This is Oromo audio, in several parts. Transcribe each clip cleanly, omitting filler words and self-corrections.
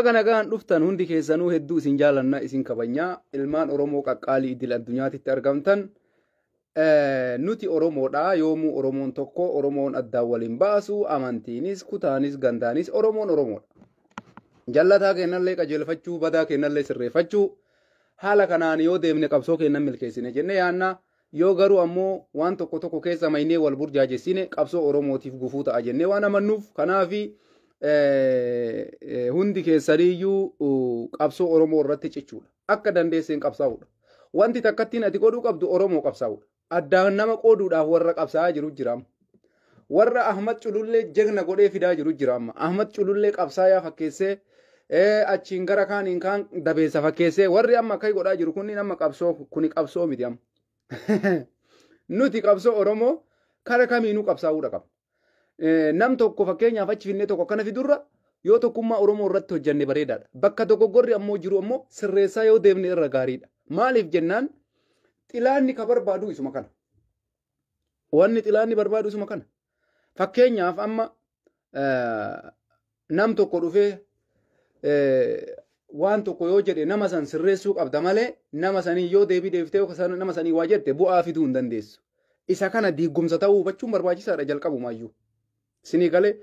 Kana gaan dhuftan hundi keessanuu hedduu isin jaalanna isin kabajnaa ilmaan Oromoo qaqqaalii idil addunyaatitti argamtan nuti Oromoodha yoomuu Oromoon tokko Oromoon addaan waliin baasu amantiinis kutaanis gandaanis Oromoon Oromoodha. Jallataa kennallee qajeelfachuu badaa kennallee sirreeffachuu haala kanaan yoo deemne qabsoo kennan milkeessine jenne yaanna yoo garuu ammoo waan tokko keessa maynee wal burjaajessine qabsoo Oromootiif gufuu ta'a jennee waan amannuuf kanaafi hundi keessaniyyuu qabsoo Oromoo irratti cichuudha. Akka dandeesseen qabsaa'uudha. Wanti takkattiin ati godhuu qabdu Oromoo qabsaa'uudha. Addaan nama qooduudhaaf warra qabsaa'aa jiru jira. Warra Ahmad Culullee jegna godhee fidaa jiru jira. Ahmad Culullee qabsaa'aa fakkeessee achiin gara kaaniin kaan dabeessa fakkeessee warri amma akka godhaa jiru kunni nama qabsoo kuni qabsoo miti amma. Nuti qabsoo Oromoo kara kamiinuu qabsaa'uudha qaba. Nam tokko fakkeenyaaf achi finnee tokko akkana fidurra yoo tokkummaa Oromoo irratti hojjanne bareedaadha. Bakka dogoggorri ammoo jiru ammoo sirreessaa yoo deemne irra gaariidha. Maaliif jennaan xilaanni ka barbaadu isuma kana. Wanni xilaanni barbaadu isuma kana. Fakkeenyaaf amma nam tokko dhufee waan tokko yoo jedhe nama san sirreessuu qabda malee nama sanii yoo deebitee nama sanii waa jette bu'aa fiduu hin dandeessu. Isa kana diigumsa ta'uu hubachuun barbaachisaadha jalqabumaayyuu. Sinii galee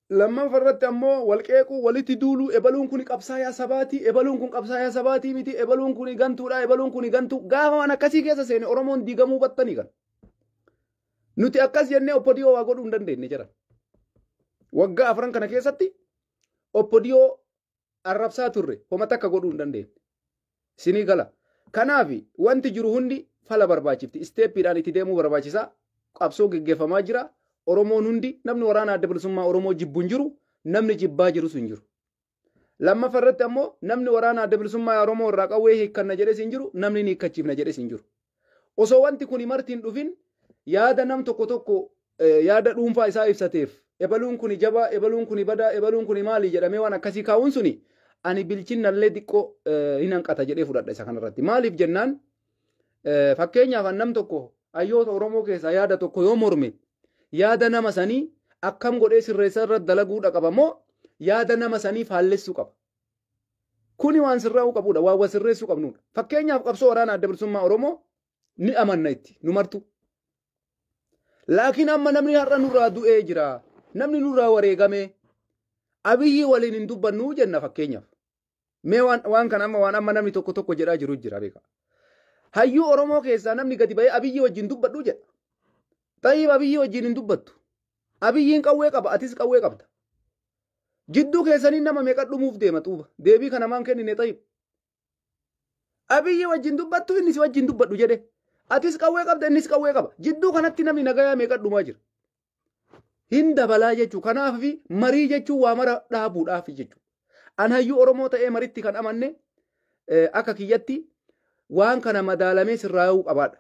lammaffaa irratti ammoo walqeequu walitti duuluu ebaluun kun qabsaa'aa sabaati ebaluun kun qabsaa'aa sabaati miti ebaluun kun gantuudha ebaluun kun gantuu gaafa waan akkasii keessa seene Oromoon diigamuu battanii kan. Nuti akkas jennee oppodiyoo waa godhuu hin dandeenye jira. Waggaa afran kana keessatti oppodiyoo arrabsaa turre homata akka godhuu hin dandeenye. Sinii gala. Kanaafi wanti jiru hundi fala barbaachifti. Isteeppiidhaan itti deemuu barbaachisaa. Qabsoo geggeeffamaa jira. Oromoon hundi namni waraana adda bilisummaa Oromoo jibbu hin jiru. Namni jibbaa jirus hin jiru. Lammaffaa irratti ammoo namni waraana adda bilisummaa Oromoo irraa qawwee hiikkanna jedhes hin jiru. Namni ni hiikkachiifna jedhes hin jiru. Osoo wanti kun martiin dhufin yaada nam tokko yaada dhuunfaa isaa ibsateef ebaluun kun jabaa ebaluun kun badaa ebaluun kun maali jedhamee waan akkasii kaa'uun suni ani bilchinnallee xiqqoo hin hanqata jedhee fudhadha isa kanarratti. Maaliif jennaan fakkeenyaaf nam tokko hayyoota Oromoo keessaa yaada tokko yoo morme yaada nama sanii akkam godhee sirreessa irratti dalaguudha qaba moo yaada nama sanii faallessuu qaba. Kuni waan sirraa'uu qabudha waan sirreessuu qabnudha. Fakkeenyaaf qabsoo waraana adda bilisummaa Oromoo ni amanna itti nu martu. Laakiin amma namni har'a nurraa du'ee jira. Namni nurraa wareegame Abiyyi waliin hin dubbannu jenna fakkeenyaaf. Mee waan kan amma namni tokko jedhaa jiru jira beeka. Hayyuu Oromoo keessaa namni gadi ba'ee Abiyyi wajjin dubbadhu jedha. Tayyib Abiyyi wajjin hin dubbattu. Abiyyiin qawwee qaba atis qawwee qabda. Jidduu keessanii nama meeqa dhumuuf deema tuuba. Deebii kana maan kennine Tayyib. Abiyyi wajjin dubbattu innis wajjin dubbadhu jedhe. Atis qawwee qabda innis qawwee qaba. Jidduu kanatti namni nagayaa meeqa dhumaa jira. Hin dabalaa jechuu kanaaf fi marii jechuu waa mara dhaabuudhaaf jechuu. An hayyuu Oromoo ta'ee maritti kan amanne akka kiyyatti waan kana madaalamee sirraa'uu qabaadha.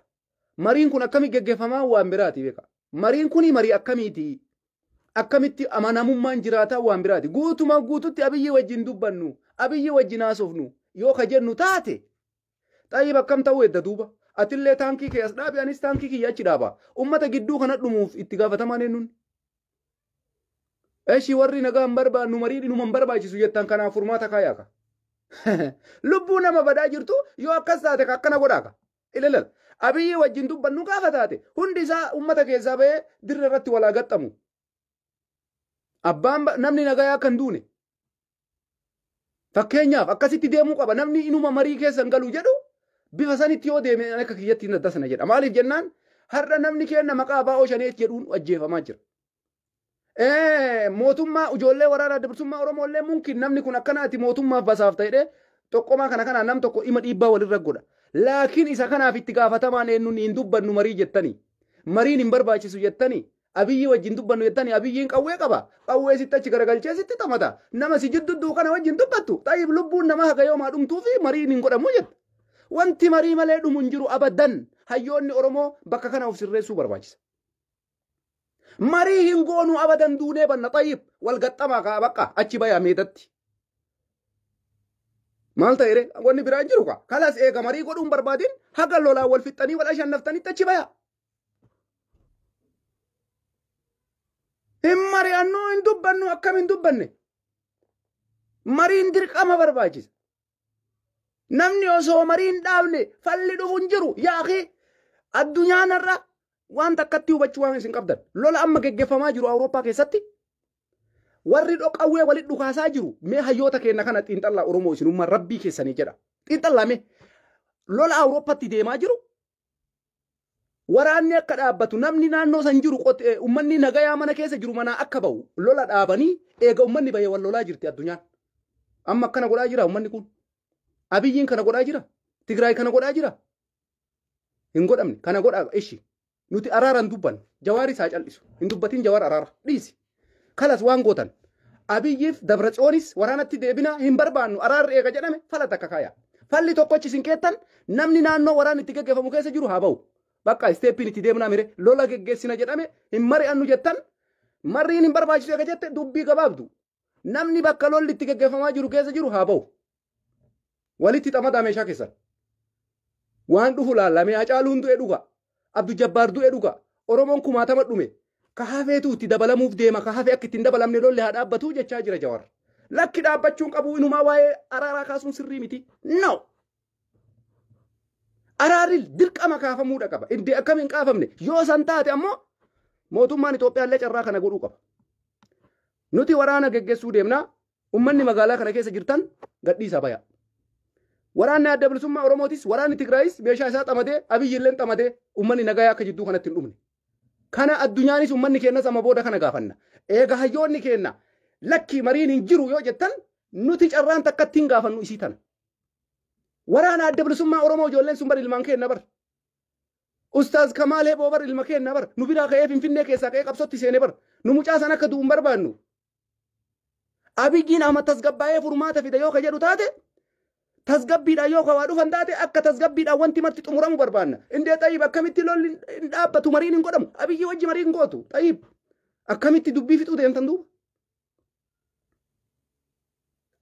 Mariin kun akkamitti geggeeffamaa waan biraati beeka. Mariin kuni marii akkamiiti? Akkamitti amanamummaan jiraataa waan biraati. Guutumaan guututti Abiyyi wajjin dubbannu, Abiyyi wajjin haasofnu yoo ka jennu taate Tayyib akkam ta'uu edda duuba. Atillee taankii kee as dhaabi anis taankii kiyya achi dhaaba. Ummata gidduu kana dhumuuf itti gaafatamaan eenyuun? Eshi warri nagaan barbaannu marii dhinuman barbaachisu jettan kanaaf furmaata kaayaaka. Lubbuu nama badaa jirtu yoo akkas taate akkana godhaaka. Ilaalal. Abiyyi wajjin dubbannu gaafa taate hundi isaa ummata keessaa ba'ee dirra irratti walaa gaxxamu. Abbaan namni nagaa akka hin duune. Fakkeenyaaf akkasitti deemuu qaba namni inuma marii keessa hin galu jedhu bifa sanitti yoo deeme akka kiyyatti hin addasana jedha. Maaliif jennaan har'a namni kenna maqaa baa'oo shaneet jedhuun ajjeefamaa jira. Mootummaa ijoollee waraana adda bilisummaa Oromoo illee mumkin namni kun akkanaati mootummaaf basaaf ta'edhe tokkomaa kana nam tokko ima dhiibbaa walirra godha. Laakiin isa kanaaf itti gaafatamaan eenyuun hin dubbannu marii jettanii. Mariin hin barbaachisu jettanii. Abiyyi wajjin dubbannu jettanii Abiyyiin qawwee qaba. Qawwee sitti achi garagalchee sitti taphata. Nama si jidduu kana wajjin dubbattu. Tayyib lubbuun nama haga yoomaa dhumtuu fi mariin hin godhamu jetta. Wanti marii malee dhumu hin jiru abadan. Hayyoonni Oromoo bakka kana of sirreessuu barbaachisa. Marii hin goonu abadan duunee banna Tayyib wal gaxxamaa kaa bakka achi bayaa meedatti. Maal ta'e wanni biraa hin jiru kaa kalas eega marii godhuun barbaadin haga lolaa wal fixxanii wal ashannaftanitti achi bayaa. Hin mari'annuu hin dubbannu akkam hin dubbanne. Mariin dirqama barbaachisa. Namni osoo mariin dhaabne falli dhufu hin jiru. Yaa akhi addunyaanarra waan takkatti hubachuu waan isin qabdan. Lola amma geggeeffamaa jiru Awurooppaa keessatti. Warri dhoqawwee walitti dhukaasaa jiru. Mee hayyoota keenya kana xiinxallaa Oromoo isinummaa rabbii keessanii jedha. Xiinxallaa mee lola Awurooppaatti deemaa jiru. Waraanni akka dhaabbatu namni naannoo san jiru ummanni nagayaa mana keessa jiru manaa akka ba'u lola dhaabanii eega ummanni bahee wal lolaa jirti addunyaan. Amma akkana godhaa jira ummanni kun. Abiyyiin kana godhaa jira. Tigraay kana godhaa jira. Hin godhamne kana godhaa ishi. Nuti araaran dubban Jawaari isaa cal'isu. Hin dubbatiin Jawaar araara dhiisi. Kalas waan gootan. Abiyyiif Dabratsiyoonis waraanatti deebina hin barbaannu araarri eega jedhame fala takka kaaya. Falli tokkochi isin keettan namni naannoo waraan itti geggeeffamu keessa jiru haa ba'u. Bakka isteeppiin itti deemnaa mire lola geggeessina jedhame hin mari'annu jettan marriin hin barbaachisu eega jette dubbii gabaabdu. Namni bakka lolli itti geggeeffamaa jiru keessa jiru haa ba'u. Walitti xamadaa meeshaa keessan. Waan dhufu laallamee Hacaaluun du'e dhuga. Abdu Jabbaar du'e dhuga. Oromoon kumaatama dhume. Ka hafeetu itti dabalamuuf deema. Ka hafe akka ittiin dabalamne lolli haa dhaabbatu jechaa jira Jawaar. Lakki dhaabbachuun qabu inumaa waa'ee araaraa kaasuun sirrii miti. No. Araarri dirqama kaafamuudha qaba. Iddee akkamiin kaafamne yoo san taate ammoo mootummaan Itoophiyaallee carraa kana godhuu qaba. Nuti waraana geggeessuu deemnaa ummanni magaalaa kana keessa jirtan gadhiisaa baya. Waraanni adda bilisummaa Oromootis waraanni Tigraayis meeshaa isaa xamadee Abiyyilleen xamadee ummanni nagayaa akka jidduu kanatti hin dhumne. Kana addunyaanis ummanni keenyas amma booda kana gaafanna. Eega hayyoonni keenya lakki mariin hin jiru yoo jettan nuti carraan takkatti hin gaafannu isii tana. Waraana adda bilisummaa Oromoo ijoolleen sun bar ilmaan keenya bar. Ustaaz Kamaal Heeboo bar ilma keenya bar. Nu biraa ka'ee Finfinnee keessaa ka'ee qabsootti seenee bar. Nu mucaa san akka du'u hin barbaannu. Abiyyiin amma tasgabbaa'ee furmaata fida yoo ka jedhu taate tasgabbiidhaan yoo waa dhufan taate akka tasgabbiidhaan wanti marti xumuramu barbaanna. Indee Xayyib akkamitti lolli hin dhaabbatu mariin hin godhamu. Abiyyi wajji mariin gootu. Xayyib akkamitti dubbii fixuu deemtan duuba.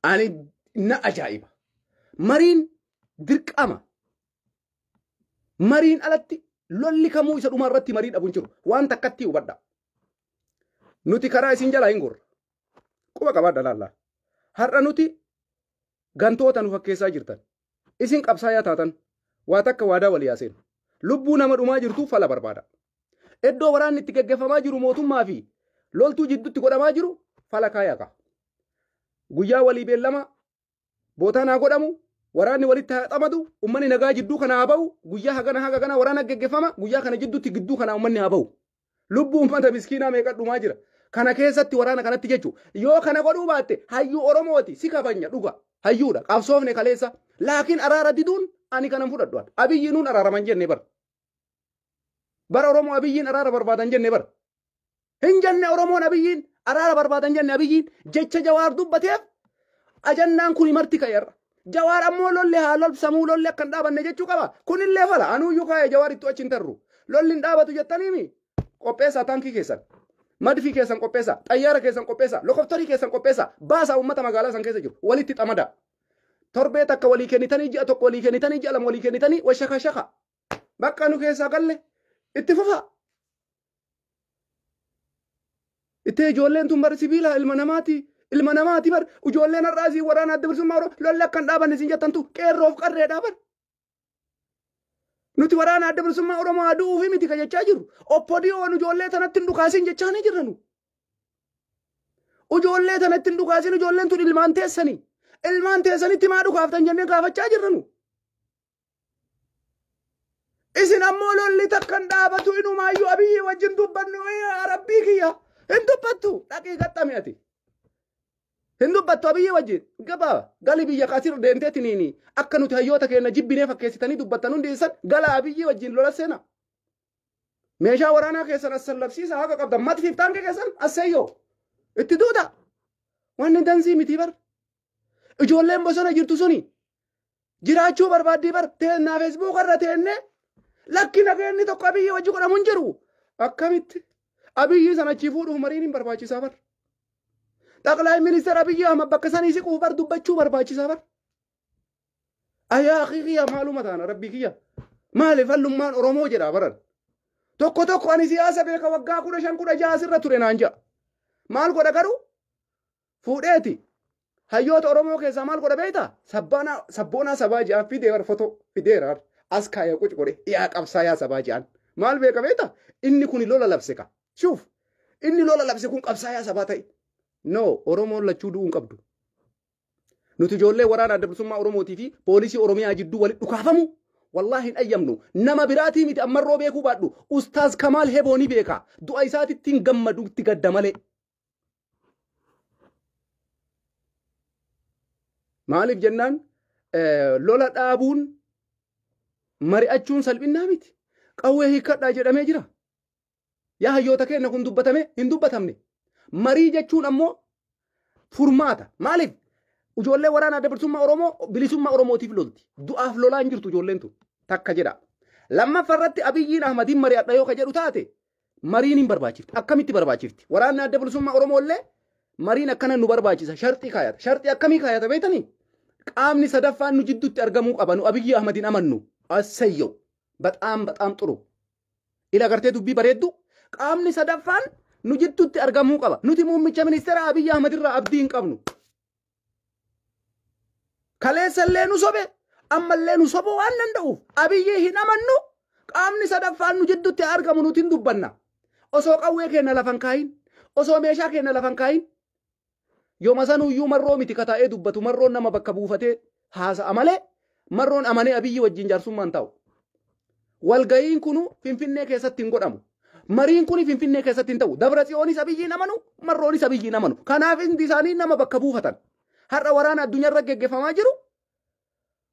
Ani na ajaa'iba. Mariin dirqama. Mariin alatti lolli kamuu isa dhuma irratti marii dhabu hin jiru. Waan takkatti hubadha. Nuti karaa isin jalaa hin gorra. Quba qabaadha laallaa. Har'a nuti gantoota nu fakkeessaa jirtan. Isin qabsaayaa taatan waa takka waadaa walii yaaseen. Lubbuu nama dhumaa jirtuuf fala barbaada. Iddoo waraanni itti geggeeffamaa jiru mootummaa fi loltuu jidduutti godhamaa jiru fala kaayaa qaba. Guyyaa walii beellama bootaan haa godhamu. Waraanni walitti haa xamadu. Ummanni nagaa jidduu kana haa ba'u. Guyyaa haga kana waraana geggeeffama. Guyyaa kana jidduutti gidduu kana ummanni haa ba'u. Lubbuu ummata miskiinaa meeqa dhumaa jira. Kana keessatti waraana kanatti jechuudha. Yoo kana godhuu baatte hayyuu Oromooti si kabanya dhuga. Hayyuudha qabsoofne kaleessa. Laakiin araara diduun ani kanan fudhadhu. Abiyyiinuun araaraman jenne bar. Bara Oromoo Abiyyiin araara barbaadan jenne bar. Hin jenne Oromoon Abiyyiin araara barbaadan jenne Abiyyiin jecha Jawaar dubbateef ajannaan kun marti ka'eerra. Jawaar ammoo lolli haa lolsamuu lolli akka hin dhaabanne jechuu qaba. Kunillee fala anuuyyuu kaa'ee Jawaaritti achi hin tarru. Lolli hin dhaabatu jettaniimi qopheessaa taankii keessan. Madfii keessan qopheessaa. Xayyaara keessan qopheessaa. Lokoftarii keessan qopheessaa. Baasaa uummata magaalaa san keessa jiru. Walitti xamadaa. Torbee takka walii kennitanii ji'a tokko walii kennitanii ji'a lama walii kennitanii washaka shaka. Bakka nu keessaa galle itti fufa. Itti ijoolleen tun bar sibiila ilma namaati bar ijoolleen har'aasii waraana adda bilisummaa Oromoo lolli akka hin dhaabanne isin jettantu qeerroof qarreedhaa bar. Nuti waraana adda bilisummaa Oromoo aduu fi miti ka jechaa jiru. Oppodiyoon ijoollee tanatti hin dhukaasin jechaa ni jirranu. Ijoollee tanatti hin dhukaasin ijoolleen tun ilmaan teessanii. Ilmaan teessanitti maa dhukaaftan jennee gaafachaa jirranu. Isin ammoo lolli takka hin dhaabatu inumaayyuu Abiyyi wajjin dubbannu rabbii kiyya. Hin dubbattu dhaqii gaxxame ati. Hin dubbattu Abiyyi wajjin gabaa gali biyya kaasir deemteetiniini akka nuti hayyoota keenya jibbinee fakkeessitanii dubbattan hundi isaan gala Abiyyi wajjin lola seena. Meeshaa waraanaa keessan as sallabsiisa haqa qabdan madfiif taankee keessan asseeyyoo itti duuta. Wanni dansii miti bar. Ijoolleen bosona jirtu suni jiraachuu barbaaddii bar teennaa feesbuuk irra teennee lakki nageenni tokko Abiyyi wajji godhamu hin jiru. Akkamitti Abiyyi sana achi fuudhuuf mariin hin barbaachisaa bar. Xaqlaay ministeera Abiyyi Ahmad bakka sanii siquuf bar dubbachuu barbaachisaa bar. Ayyaa akhi kiyya maaluma taana rabbii kiyya. Maaliif hallummaan Oromoo jedhaa baran. Tokko ani siyaasa beeka waggaa 15 16 asirra ture naan ja'a. Maal godha garuu fuudheeti hayyoota Oromoo keessaa maal godha beektaa? Sabboonaa sabaa ji'aan fidee foto fideera as kaayee quci godhe yaa qabsaayaa sabaa ji'aan maal beeka beektaa? Inni kun lola labse ka. Shuuf inni lola labse kun qabsaayaa sabaa ta'e. No Oromoon lachuu du'uu hin qabdu. Nuti ijoollee waraana adda bilisummaa Oromootii fi poolisii Oromiyaa jidduu walitti dhukaafamu. Wallahi hin ayyamnu. Nama biraatii miti ammarroo beekuu baadhu. Ustaaz Kamaal Heboonii beeka. Du'a isaatitti hin gammadu itti gadda malee. Maaliif jennaan lola dhaabuun mari'achuun salphinnaa miti. Qawwee hiikkadhaa jedhamee jira. Yaa hayyoota keenya kun dubbatame hin dubbatamne. Marii jechuun ammoo furmaata. Maaliif? Ijoollee waraana adda bilisummaa Oromootiif lolti. Du'aaf lolaan hin jirtu ijoolleen tun. Takka jedha. Lammaffaa irratti Abiyyiin Ahmadiin mari'adha yoo ka jedhu taate mariin hin barbaachifti. Akkamitti barbaachifti? Waraanni adda bilisummaa Oromoo illee mariin akkana nu barbaachisa. Sharxii kaayata. Sharxii akkamii kaayata beektanii? Qaamni sadaffaan nu jidduutti argamuu qaba. Nu Abiyyi Ahmadiin amannu. Assayyoo. Baxaam xuru. Ila gartee dubbii bareeddu. Qaamni sadaffaan nu jidduutti argamuu qaba. Nuti muummicha ministeera Abiyyi Ahmadirraa abdii hin qabnu. Kaleessallee nu sobe. Ammallee nu sobuu waan danda'uuf. Abiyyi hin amannu. Qaamni sadaffaan nu jidduutti argamu nuti hin dubbanna. Osoo qawwee keenya lafan kaayin. Osoo meeshaa keenya lafan kaayin. Yooma sanuyyuu marroo miti kataa'ee dubbatu marroon nama bakka buufatee haasa'a malee marroon amanee Abiyyi wajjin jaarsummaan ta'u. Walgayiin kunu Finfinnee keessatti hin godhamu. Mariin kuni Finfinnee keessatti hin ta'u. Dabratsiyoonis Abiyyiin amanu, marroonis Abiyyiin amanu. Kanaaf hundi isaanii nama bakka buufatan. Har'a waraana addunyaarra geggeeffamaa jiru.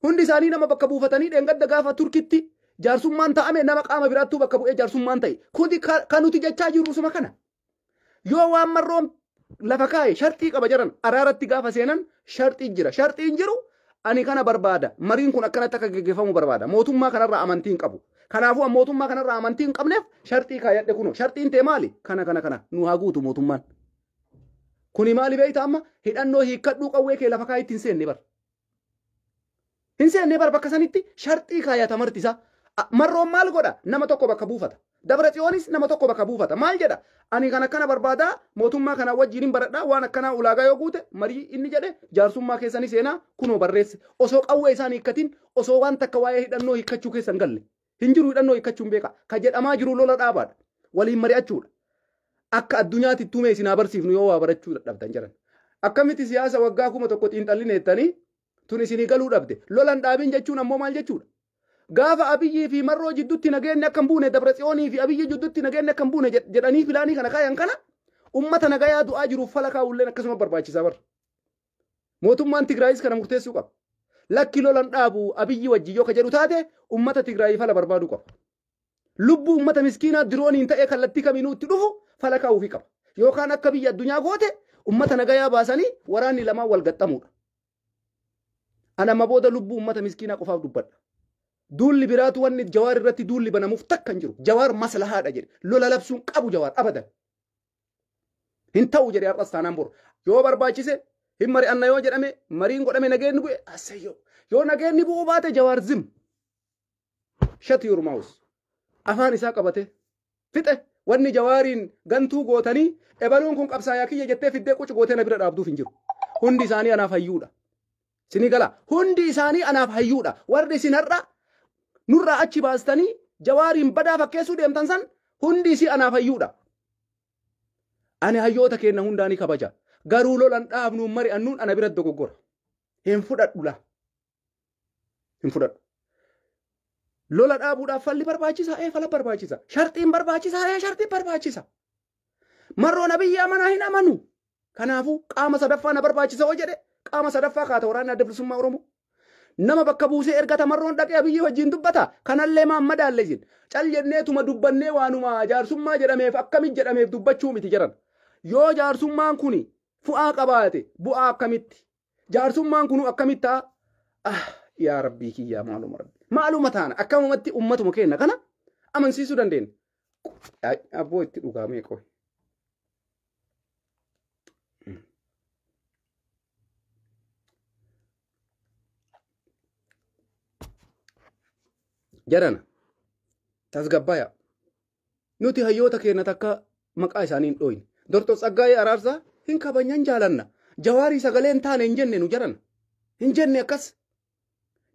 Hundi isaanii nama bakka buufatanii dheengadda gaafa Turkitti jaarsummaan ta'ame nama qaama biraattuu bakka bu'ee jaarsummaan ta'e. Kuni kan nuti jechaa jirru suma kana. Yoo waan marroon lafa kaa'e sharxii qaba jiran araaratti gaafa seenan sharxii jira. Sharxiin jiru ani kana barbaada. Mariin kun akkanatti akka geggeeffamu barbaada. Mootummaa kanarraa amantii hin qabu. Kanaafuu mootummaa kanarraa amantii hin qabneef sharxii kaayadhe kuno. Sharxiin ta'e maali? Kana nu haa guutu mootummaan. Kuni maali beeyta amma hidhannoo hiikkadhuu qawwee kee lafa kaa'itti hin seenne bar. Hin seenne bar bakka sanitti sharxii kaayata martisa. Marroon maal godha? Nama tokko bakka buufata. Dabratsiyoonis nama tokko bakka buufata. Maal jedha? Ani kan akkana barbaadaa mootummaa kana wajjin hin baradhaa waan akkanaa ulaagaa yoo guute marii inni jedhe jaarsummaa keessanii seenaa kunoo barreesse. Osoo qawwee isaan hiikkatiin osoo waan takka waa'ee hidhannoo hiikkachuu keessa hin galle. Hin jiru hidhannoo hiikkachuu hin beeka. Ka jedhamaa jiru lola dhaabaadha. Waliin mari'achuudha. Akka addunyaatti tuumee isin abarsiifnu yoo waa barachuu dadhabdan jiran. Akkamitti siyaasa waggaa kuma tokko xiinxalli neettanii tun isinii galuu dhabde. Lolan dhaabin jechuun ammoo maal jechuudha? Gaafa Abiyyii fi marroo jidduutti nageenyi akka hin buune Dabratsiyoonii fi Abiyyi jidduutti nageenyi akka hin buune jedhanii filaanii kana kaayan kana ummata nagayaa du'aa jiruuf fala kaa'ulleen akkasuma barbaachisaa bar. Mootummaan Tigraayis kana murteessuu qaba. Lakki lolan dhaabu Abiyyi wajji yoo ka jedhu taate ummata Tigraayii fala barbaaduu qaba. Lubbuu ummata miskiinaa dirooniin ta'ee kallattii kamiinuu itti dhufu fala kaa'uufi qaba. Yookaan akka biyya addunyaa goote ummata nagayaa baasanii waraanni lamaan wal gaxxamuudha. Anamma booda lubbuu ummata miskiinaa qofaaf dubbadha. Duulli biraatu wanni Jawaar irratti duulli banamuuf takka hin jiru. Jawaar maslahaadha jedhe. Lola labsuun qabu Jawaar abadan. Hin ta'u jedhe har'as taanaan boru. Yoo barbaachise hin mari'anna yoo jedhame mariin godhame nageenni bu'e asseyyoo. Yoo nageenni bu'uu baate Jawaar zim. Shut your mouth. Afaan isaa qabate. Fixe wanni Jawaariin gantuu gootanii ebaluun kun qabsaayaa kiyya jettee fiddee quci gootee na bira dhaabduuf hin jiru. Hundi isaanii anaaf hayyuudha. Sinii gala. Hundi isaanii anaaf hayyuudha. Warri isin har'a nurraa achi baastanii Jawaariin badaa fakkeessuu deemtan san hundi isii anaaf hayyuudha. Ani hayyoota keenya hundaanii kabaja. Garuu lolan dhaabnuun mari'annuun ana biratti dogoggora. Hin fudhadhu la. Hin fudhadhu. Lola dhaabuudhaaf falli barbaachisa. Fala barbaachisa. Sharxiin barbaachisa. Sharxiin barbaachisa. Marroon Abiyyi amanaa hin amanu. Kanaafuu qaama sadaffaa na barbaachisa oo jedhe qaama sadaffaa kaata waraanni adda bilisummaa Oromoo. Nama bakka buusee ergata marroon dhaqee Abiyyi wajjin dubbata. Kanallee maan madaalle isin. Cal jenneetuma dubbannee waanuma jaarsummaa jedhameef akkamit jedhameef dubbachuu miti jedhan. Yoo jaarsummaan kuni fu'aa qabaate bu'aa akkamitti? Jaarsummaan kunu akkamitti ta'a? Yaa rabbii kiyyaa maaluma rabbi. Maaluma taana akkamumatti ummatuma keenya kana amansiisuu dandeenya. Abboo itti dhugaamee qoy. Jarana tasgabbaya nuti hayyoota keenya takka maqaa isaanii hin dhooyne. Dortos Tsaggaayee Araarsaa hin kabanyan jaalanna. Jawaari sagaleen taane hin jenne nu jaran. Hin jenne akkas.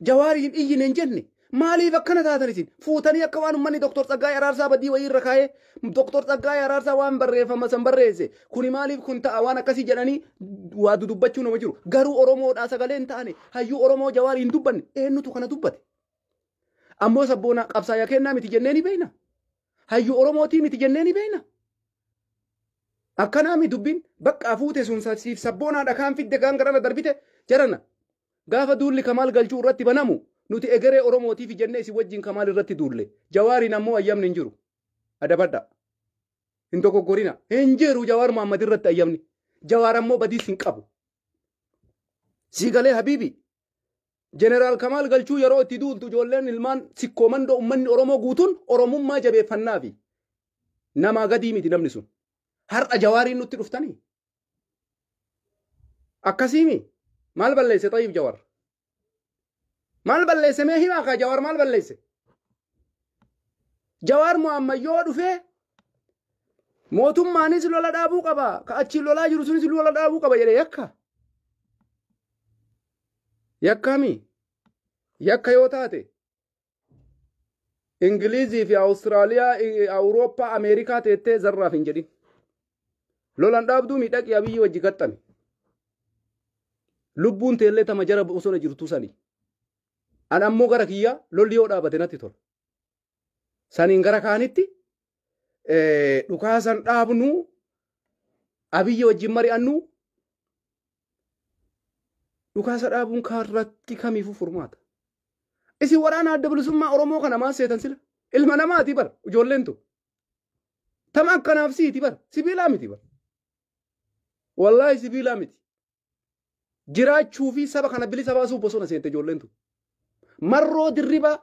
Jawaari iyyin hin jenne. Maaliif akkana taatan isin? Fuutanii akka waan ummanni Dr. Tsaggaayee Araarsaa badii wayii irra kaa'ee Dr. Tsaggaayee Araarsaa waan barreeffama san barreesse. Kuni maaliif kun ta'a waan akkasii jedhanii waa dudubbachuu nama jiru. Garuu Oromoodhaa sagaleen taane hayyuu Oromoo Jawaari hin dubbanne eenyutu kana dubbate? Ammoo sabboona qabsaa'aa kennaa miti jennee ni beekna. Hayyuu Oromootii miti jennee ni beekna. Akkanaa mi dubbiin bakka fuute sun siif sabboonaadha kaan fidde kaan garana darbite jarana. Gaafa duulli Kamaal galchuu irratti banamu nuti egeree Oromootiif jennee isin wajjin Kamaal irratti duulle. Jawaariin ammoo ayyamni hin jiru. Adabadha. Hin dogoggorina. Hin jiru Jawaar Muhammad irratti ayyamni. Jawaar ammoo badiis hin qabu. Siigalee Habiibi. Jeneraal Kamaal galchuu yeroo itti duultu ijoolleen ilmaan sikkoomandoo ummanni Oromoo guutuun Oromummaa jabeeffannaafi. Namaa gadii miti namni sun. Har'a Jawaariin nutti dhuftanii. Akkasiimi. Maal balleesse Tayyib Jawaar? Maal balleesse mee himaa kaa Jawaar maal balleesse? Jawaar Muhammad yoo dhufee mootummaanis lola dhaabuu qaba. Ka achi lolaa jiru sunis lola dhaabuu qaba jedhee yakka. Yakkami? Yakka yoo taate Ingilizii fi Awustiraaliyaa, Awurooppaa, Ameerikaa teettee zarraaf hin jedhin. Lolan dhaabduu miidhaqii Abiyyi wajji gaxxame. Lubbuun teellee tama jara bosona jirtu sanii. An ammoo gara kiyya lolli yoo dhaabate natti tola. Saniin gara kaanitti dhukaasan dhaabnu Abiyyi wajjin mari'annu dhukaasa dhaabuun kaarratti kamiifuu furmaata. Isin waraana adda bilisummaa Oromoo kana maal seetan sila? Ilma namaati bara ijoolleen tu. Tama akkanaaf siiti bara sibiilaa miti bara. Wallaahi sibiilaa miti. Jiraachuu fi saba kana bilisa baasuuf bosona seente ijoolleen tu. Marroo dirriba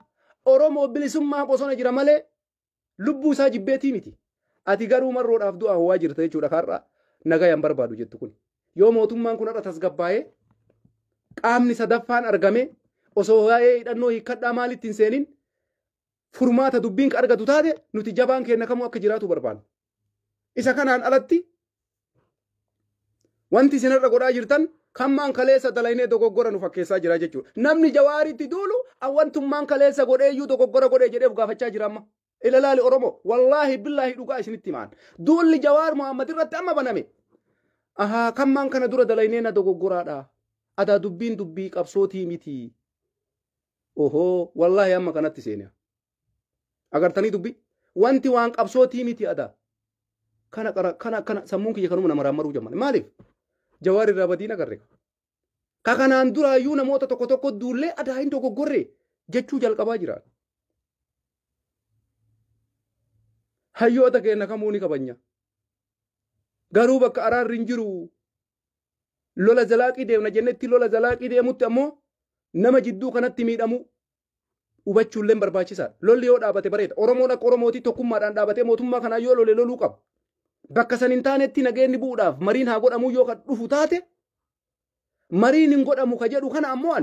Oromoo bilisummaa bosona jira malee lubbuu isaa jibbeetii miti. Ati garuu marroodhaaf du'a hawaa jirta jechuudha kaarraa nagayaan barbaadu jettu kun. Yoo mootummaan kun har'a tasgabbaa'ee qaamni sadaffaan argame osoo waa'ee hidhannoo hiikkadhaa maalitti hin seenin furmaata dubbiin argatu taate nuti jabaan keenya kamuu akka jiraatu barbaanna. Isa kanaan alatti wanti isinirra godhaa jirtan kammaan kaleessa dalaynee dogoggora nu fakkeessaa jira jechuudha. Namni Jawaaritti duulu awwantummaan kaleessa godheeyyuu dogoggora godhee jedheef gaafachaa jira amma. Ilalaali Oromoo wallaahi billaahi dhugaa isinitti himaan. Duulli Jawaar Muhammad irratti amma baname. Ahaa kammaan kana dura dalaynee na dogoggoraadha. Adaa dubbiin dubbii qabsootii miti. Ohoo wallaahi amma kanatti seeniya. Agartanii dubbii wanti waan qabsootii miti adaa. Kana sammuun kiyya kanuma nama raammaruu jamman. Maaliif? Jawaar irraa badiin agarre. Ka kanaan duraayyuu namoota tokko tokko duullee adaa hin dogoggorre jechuu jalqabaa jira. Hayyoota keenya kamuu ni kabanya. Garuu bakka araarri hin jiru. Lola zalaaqii deemna jennetti lola zalaaqii deemutti ammoo nama jidduu kanatti miidhamu hubachuullee barbaachisaadha. Lolli yoo dhaabate bareeda. Oromoon akka Oromootii tokkummaadhaan dhaabatee mootummaa kanaa yoo lole loluu qaba. Bakka san hin taanetti nageenyi bu'uudhaaf mariin haa godhamu yoo kan dhufu taate mariin hin godhamu ka jedhu kana ammoo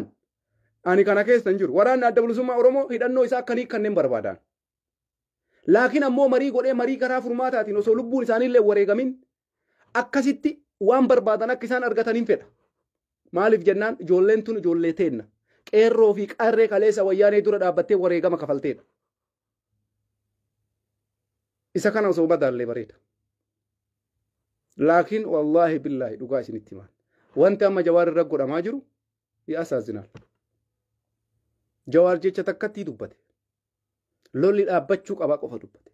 ani kana keessa hin jiru. Waraanni adda bilisummaa Oromoo hidhannoo isaa akkanii kanneen barbaadan. Laakiin ammoo marii godhee marii karaa furmaataatiin osoo lubbuun isaaniillee wareegamin akkasitti waan barbaadan akka isaan argataniin fedha. Maaliif jennaan ijoolleen tun ijoollee teenna. Qeerroo fi qarree kaleessa wayyaanee dura dhaabbattee wareegama kafalteedha. Isa kana osoo badaallee bareeda. Laakiin wallaahi billaahi dhugaa isinitti himaan. Wanti amma Jawaar irra godhamaa jiru yaa asaazinaal. Jawaar jecha takkatti dubbate. Lolli dhaabbachuu qabaa qofa dubbate.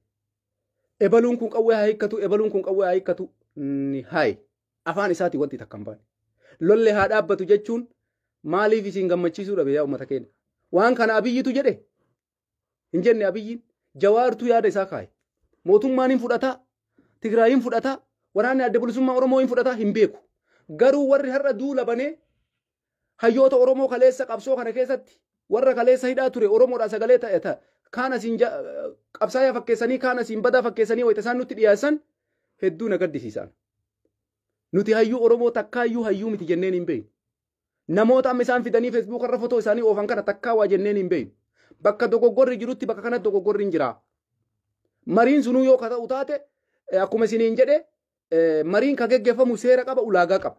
Ebaluun kun qawwee haa hiikkatu, ebaluun kun qawwee haa hiikkatu ni haayi. Afaan isaatii wanti takka hin baane. Lolli haa dhaabbatu jechuun maaliif isin gammachiisuu dhabe yaa uummata keenya? Waan kana Abiyyitu jedhe hin jenne Abiyyiin Jawaartu yaada isaa kaaye. Mootummaan hin fudhataa, Tigraayin fudhataa, waraanni adda bilisummaa Oromoo hin fudhataa hin beeku. Garuu warri har'a duula banee hayyoota Oromoo kaleessa qabsoo kana keessatti warra kaleessa hidhaa ture Oromoodhaa sagalee ta'e kaan asiin qabsaa'aa fakkeessanii kaan asiin badaa fakkeessanii wayita isaan nutti dhiyaasan hedduu na gaddisiisan. Nuti hayyuu Oromoo takkaayyuu hayyuu miti jenneen hin beeknu. Namoota amma isaan fidanii Facebook irra fotoo isaanii oofan kana takkaa waa jenneen hin beeknu. Bakka dogoggorri jirutti bakka kanatti dogoggorri hin jira. Mariin sunuu yoo ta'u taate akkuma isiniin jedhe mariin ka geggeeffamu seera qaba ulaagaa qaba.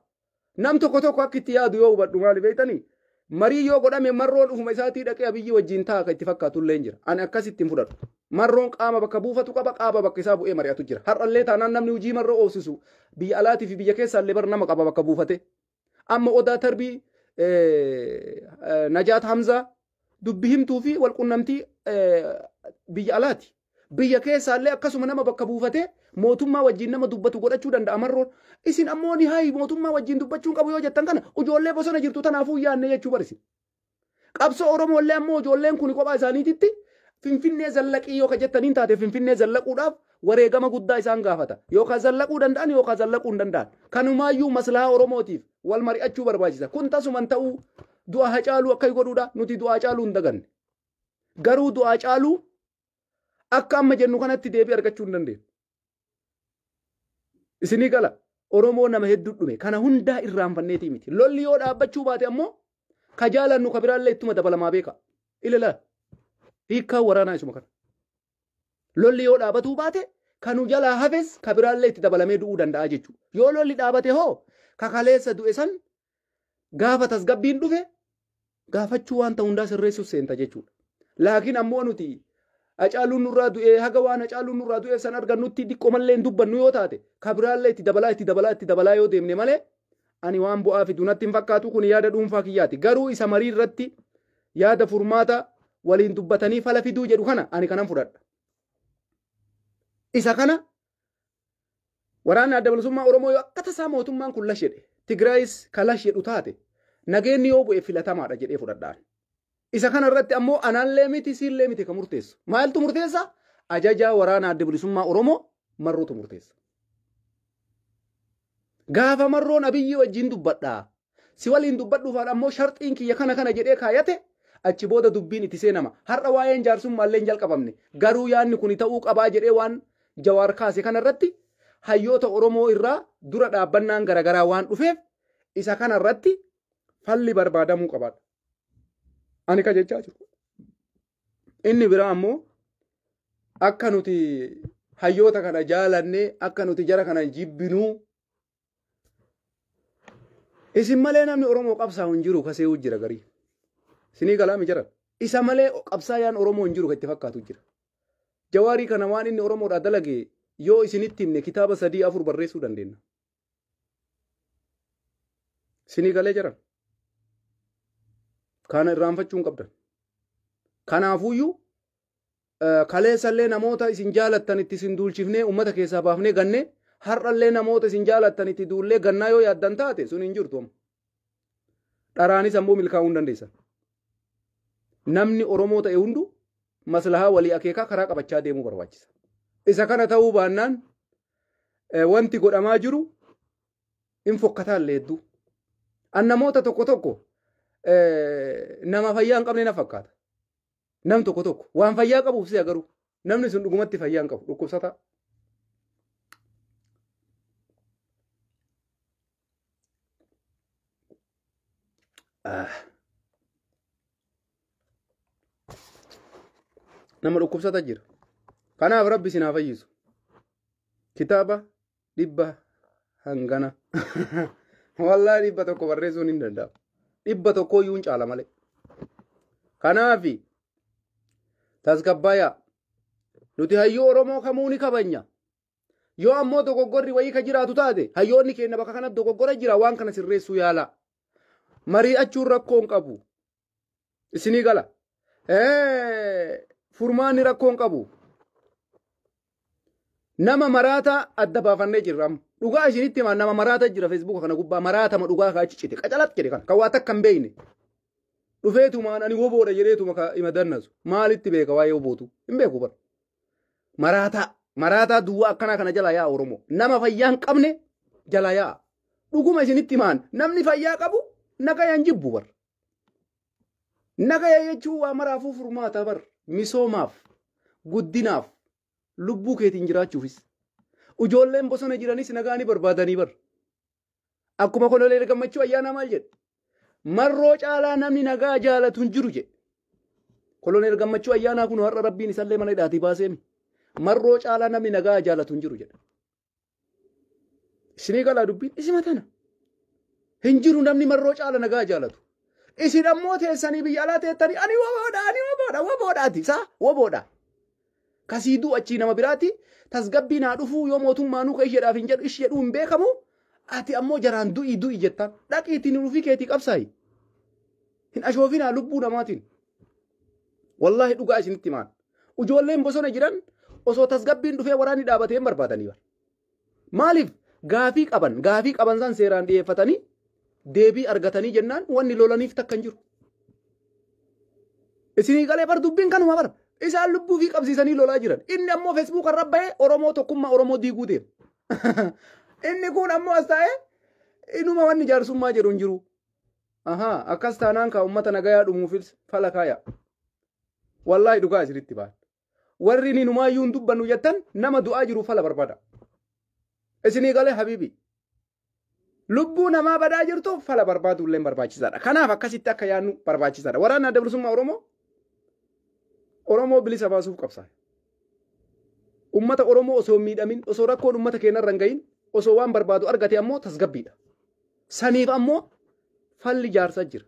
nam tokko akka itti yaadu yoo hubadhu maali beektanii marii yoo godhame marroon ufuma isaatii dhaqee abiyyi wajjin taaka itti fakkaatu illee jira ani akkasitti hin fudhadhu marroon qaama bakka buufatu qaba qaaba bakka isaa bu'ee mari'atu jira har'allee taanaan namni hojii marroo oofsisu biyya alaatii fi biyya keessaallee bar nama qaba bakka buufate amma odaa tarbii najaat hamzaa dubbi himtuu fi walqunnamtii biyya alaati biyya keessaallee akkasuma nama bakka buufate mootummaa wajjin nama dubbatu godhachuu danda'a marroon isin ammoo ni hayi mootummaa wajjin dubbachuun qabu yoo jettan kana ijoollee bosona jirtu tanaafuu yaanne jechuu barisi qabsoo oromoollee ammoo ijoolleen kun kophaa isaaniititti finfinnee zallaqii yoo ka jettaniin taate finfinnee zallaquudhaaf wareegama guddaa isaan gaafata yookaan zallaquu danda'an yookaan zallaquu hin danda'an kanumaayyuu maslahaa oromootiif wal mari'achuu barbaachisa kun tasuman ta'uu du'a hacaaluu akka godhuudha nuti du'a hacaaluu hin daganne garuu du'a hacaaluu akka amma jennu kanatti deebii argachuu hin dandeenyu. Isinii gala Oromoo nama hedduu dhume kana hundaa irraanfanneetii miti lolli yoo dhaabbachuu baate ammoo ka jaalannu ka biraallee ittuma dabalamaa beeka ilala hiikkaa waraanaa isuma kana lolli yoo dhaabatuu baate kanu jalaa hafes ka biraallee itti dabalamee du'uu danda'a jechuudha yoo lolli dhaabate hoo ka kaleessa du'e san gaafa tasgabbiin dhufe gaafachuu waan ta'u hundaa sirreessuuf seenta jechuudha laakiin ammoo nuti Hacaaluun nurraa du'ee haga waan Hacaaluun nurraa du'eef san argannutti diqqoo mallee hin dubbannu yoo taate ka biraallee itti dabalaa yoo deemne malee ani waan bu'aa fidu natti hin fakkaatu kun yaada dhuunfaa kiyyaati garuu isa marii irratti yaada furmaata waliin dubbatanii fala fiduu jedhu kana ani kanan fudhadha. Isa kana waraanni adda bilisummaa Oromoo yoo akka tasaa mootummaan kun lash jedhe Tigraayis ka lash jedhu taate nageenyi yoo bu'e filatamaadha jedhee fudhadhaan. Isa kana irratti ammoo anallee miti siillee miti ka murteessu. Maaltu murteessa? Ajajaa waraana adda bilisummaa Oromoo marrootu murteessa. Gaafa marroon abiyyi wajjin dubbadhaa. Si waliin dubbadhuufaan ammoo sharxiin kiyya kana jedhee kaayate achi booda dubbiin itti seenama. Har'a waa'een jaarsummaa hin jalqabamne. Garuu yaanni kun ta'uu qabaa jedhee waan jawaar kaase kana irratti hayyoota Oromoo irraa dura dhaabbannaan garagaraa waan dhufeef isa kana irratti falli barbaadamuu qabaadha. Ani ka jechaa jiru. Inni biraa ammoo akka nuti hayyoota kana jaalannee akka nuti jara kana jibbinuu isin malee namni Oromoo qabsaa'u hin jiru kasee jira garii. Isinii galaami jara. Isa malee qabsaa'aan Oromoo hin jiru ka itti fakkaatu jira. Jawaarii kana waan inni Oromoodhaa dalage yoo isinitti himne kitaaba 3-4 barreessuu dandeenya. Isinii galee jara. Kana irraanfachuu hin qabdan. Kanaafuyyuu kaleessallee namoota isin jaalattan itti isin duulchifnee uummata keessaa baafnee gannee har'allee namoota isin jaalattan itti duullee gannaa yoo yaaddan taate sun hin jirtu amma. Dharaanis ammoo milkaa'uu hin dandeessan. Namni Oromoo ta'e hundu maslahaa walii akeekaa karaa qabachaa deemuu barbaachisa. Isa kana ta'uu baannaan wanti godhamaa jiru hin fokkataallee hedduu. An namoota tokko nama fayyaa hin qabne na fakkaata. Nam tokko waan fayyaa qabuuf si agaruu namni sun dhugumatti fayyaa hin qabu dhukkubsataa. Nama dhukkubsata jira. Kanaaf rabbi sinaa fayyisu. Kitaaba 100 Wallahi 100 barreessuun hin danda'amu. 100 iyyuu hin caala malee. Kanaafi tasgabbaaya nuti hayyoo Oromoo kamuu ni kabanya. Yoo ammoo dogoggorri wayii ka jiraatu taate hayyoonni keenya bakka kanatti dogoggora jira waan kana sirreessuu yaala. Mari'achuun rakkoo hin qabu. Isinii gala. Furmaanni rakkoo hin qabu. Nama maraata adda baafannee jirra. Dhugaa isinitti himaa nama maraata jira Facebook kana gubbaa maraatama dhugaa kaa ciccite qacalat jedhe kana kan waa takka hin beeyne. Dhufeetumaan ani woboodha jedheetuma ka ima dannasu. Maalitti beeka waa'ee wobootu? Hin beeku bara. Maraataa duwwaa akkanaa kana jala yaa Oromoo. Nama fayyaa hin qabne jala yaa. Dhuguma isinitti himaan namni fayyaa qabu nagayaan jibbu bara. Nagaya jechuun waa maraafuu furmaata bara. Misoomaaf, guddinaaf, lubbuu keetiin jiraachuufis. Ijoolleen bosona jiranis nagaa ni barbaadanii bara. Akkuma Koloneel Gammachuu ayyaana maal jedhe? Marroo caalaa namni nagaa jaalatu hin jiru jedhe. Koloneel Gammachuu ayyaanaa kun har'a rabbiin isallee mana hidhaatii baaseemi. Marroo caalaa namni nagaa jaalatu hin jiru jedhe. Isinii galaa dubbiin isima tana. Hinjiru namni marroo caala nagaa jaalatu. Isin ammoo teessanii biyya alaa teettanii ani woboodhaati isaa woboodha. Kasiiduu achii nama biraati tasgabbii naa dhufuu yoo mootummaanuu ka isheedhaaf hin jedhu ishee hin beekamu ati ammoo jaraan du'i jettaan dhaqiitiin nuufii keetii qabsaayi. Hin ashoofinaa lubbuu namaatiin. Wallahi dhugaa isinitti himaan. Ijoolleen bosona jiran osoo tasgabbiin dhufee waraanni dhaabatee hin barbaadanii bara. Maaliif gaafii qaban san seeraan dhiyeeffatanii deebii argatanii jennaan wanni lolaniif takkan jiru. Isinii galee bar dubbiin kanuma bara. Isaan lubbuu fi qabsiisanii lolaa jiran. Inni ammoo Facebook irra bahee Oromoo tokkummaa Oromoo diiguu deema. Inni kun ammoo as taa'ee inuma wanni jaarsummaa jedhu hin jiru. Akkas taanaan kaa uummata nagayaa dhumuufis fala kaaya. Wallahi dhugaa isinitti baal. Warri inni numaayyuu hin dubbannu jettan nama du'aa jiru fala barbaada. Isinii galee habiibi. Lubbuu namaa badaa jirtu fala barbaadu illee barbaachisaadha. Kanaaf akkasitti akka yaadnu barbaachisaadha. Waraana adda bilisummaa Oromoo bilisa baasuuf qabsaa'e. Ummata Oromoo osoo miidhamin, osoo rakkoon ummata keenya irra hin gahin, osoo waan barbaadu argate ammoo tasgabbiidha. Saniif ammoo falli jaarsa jira.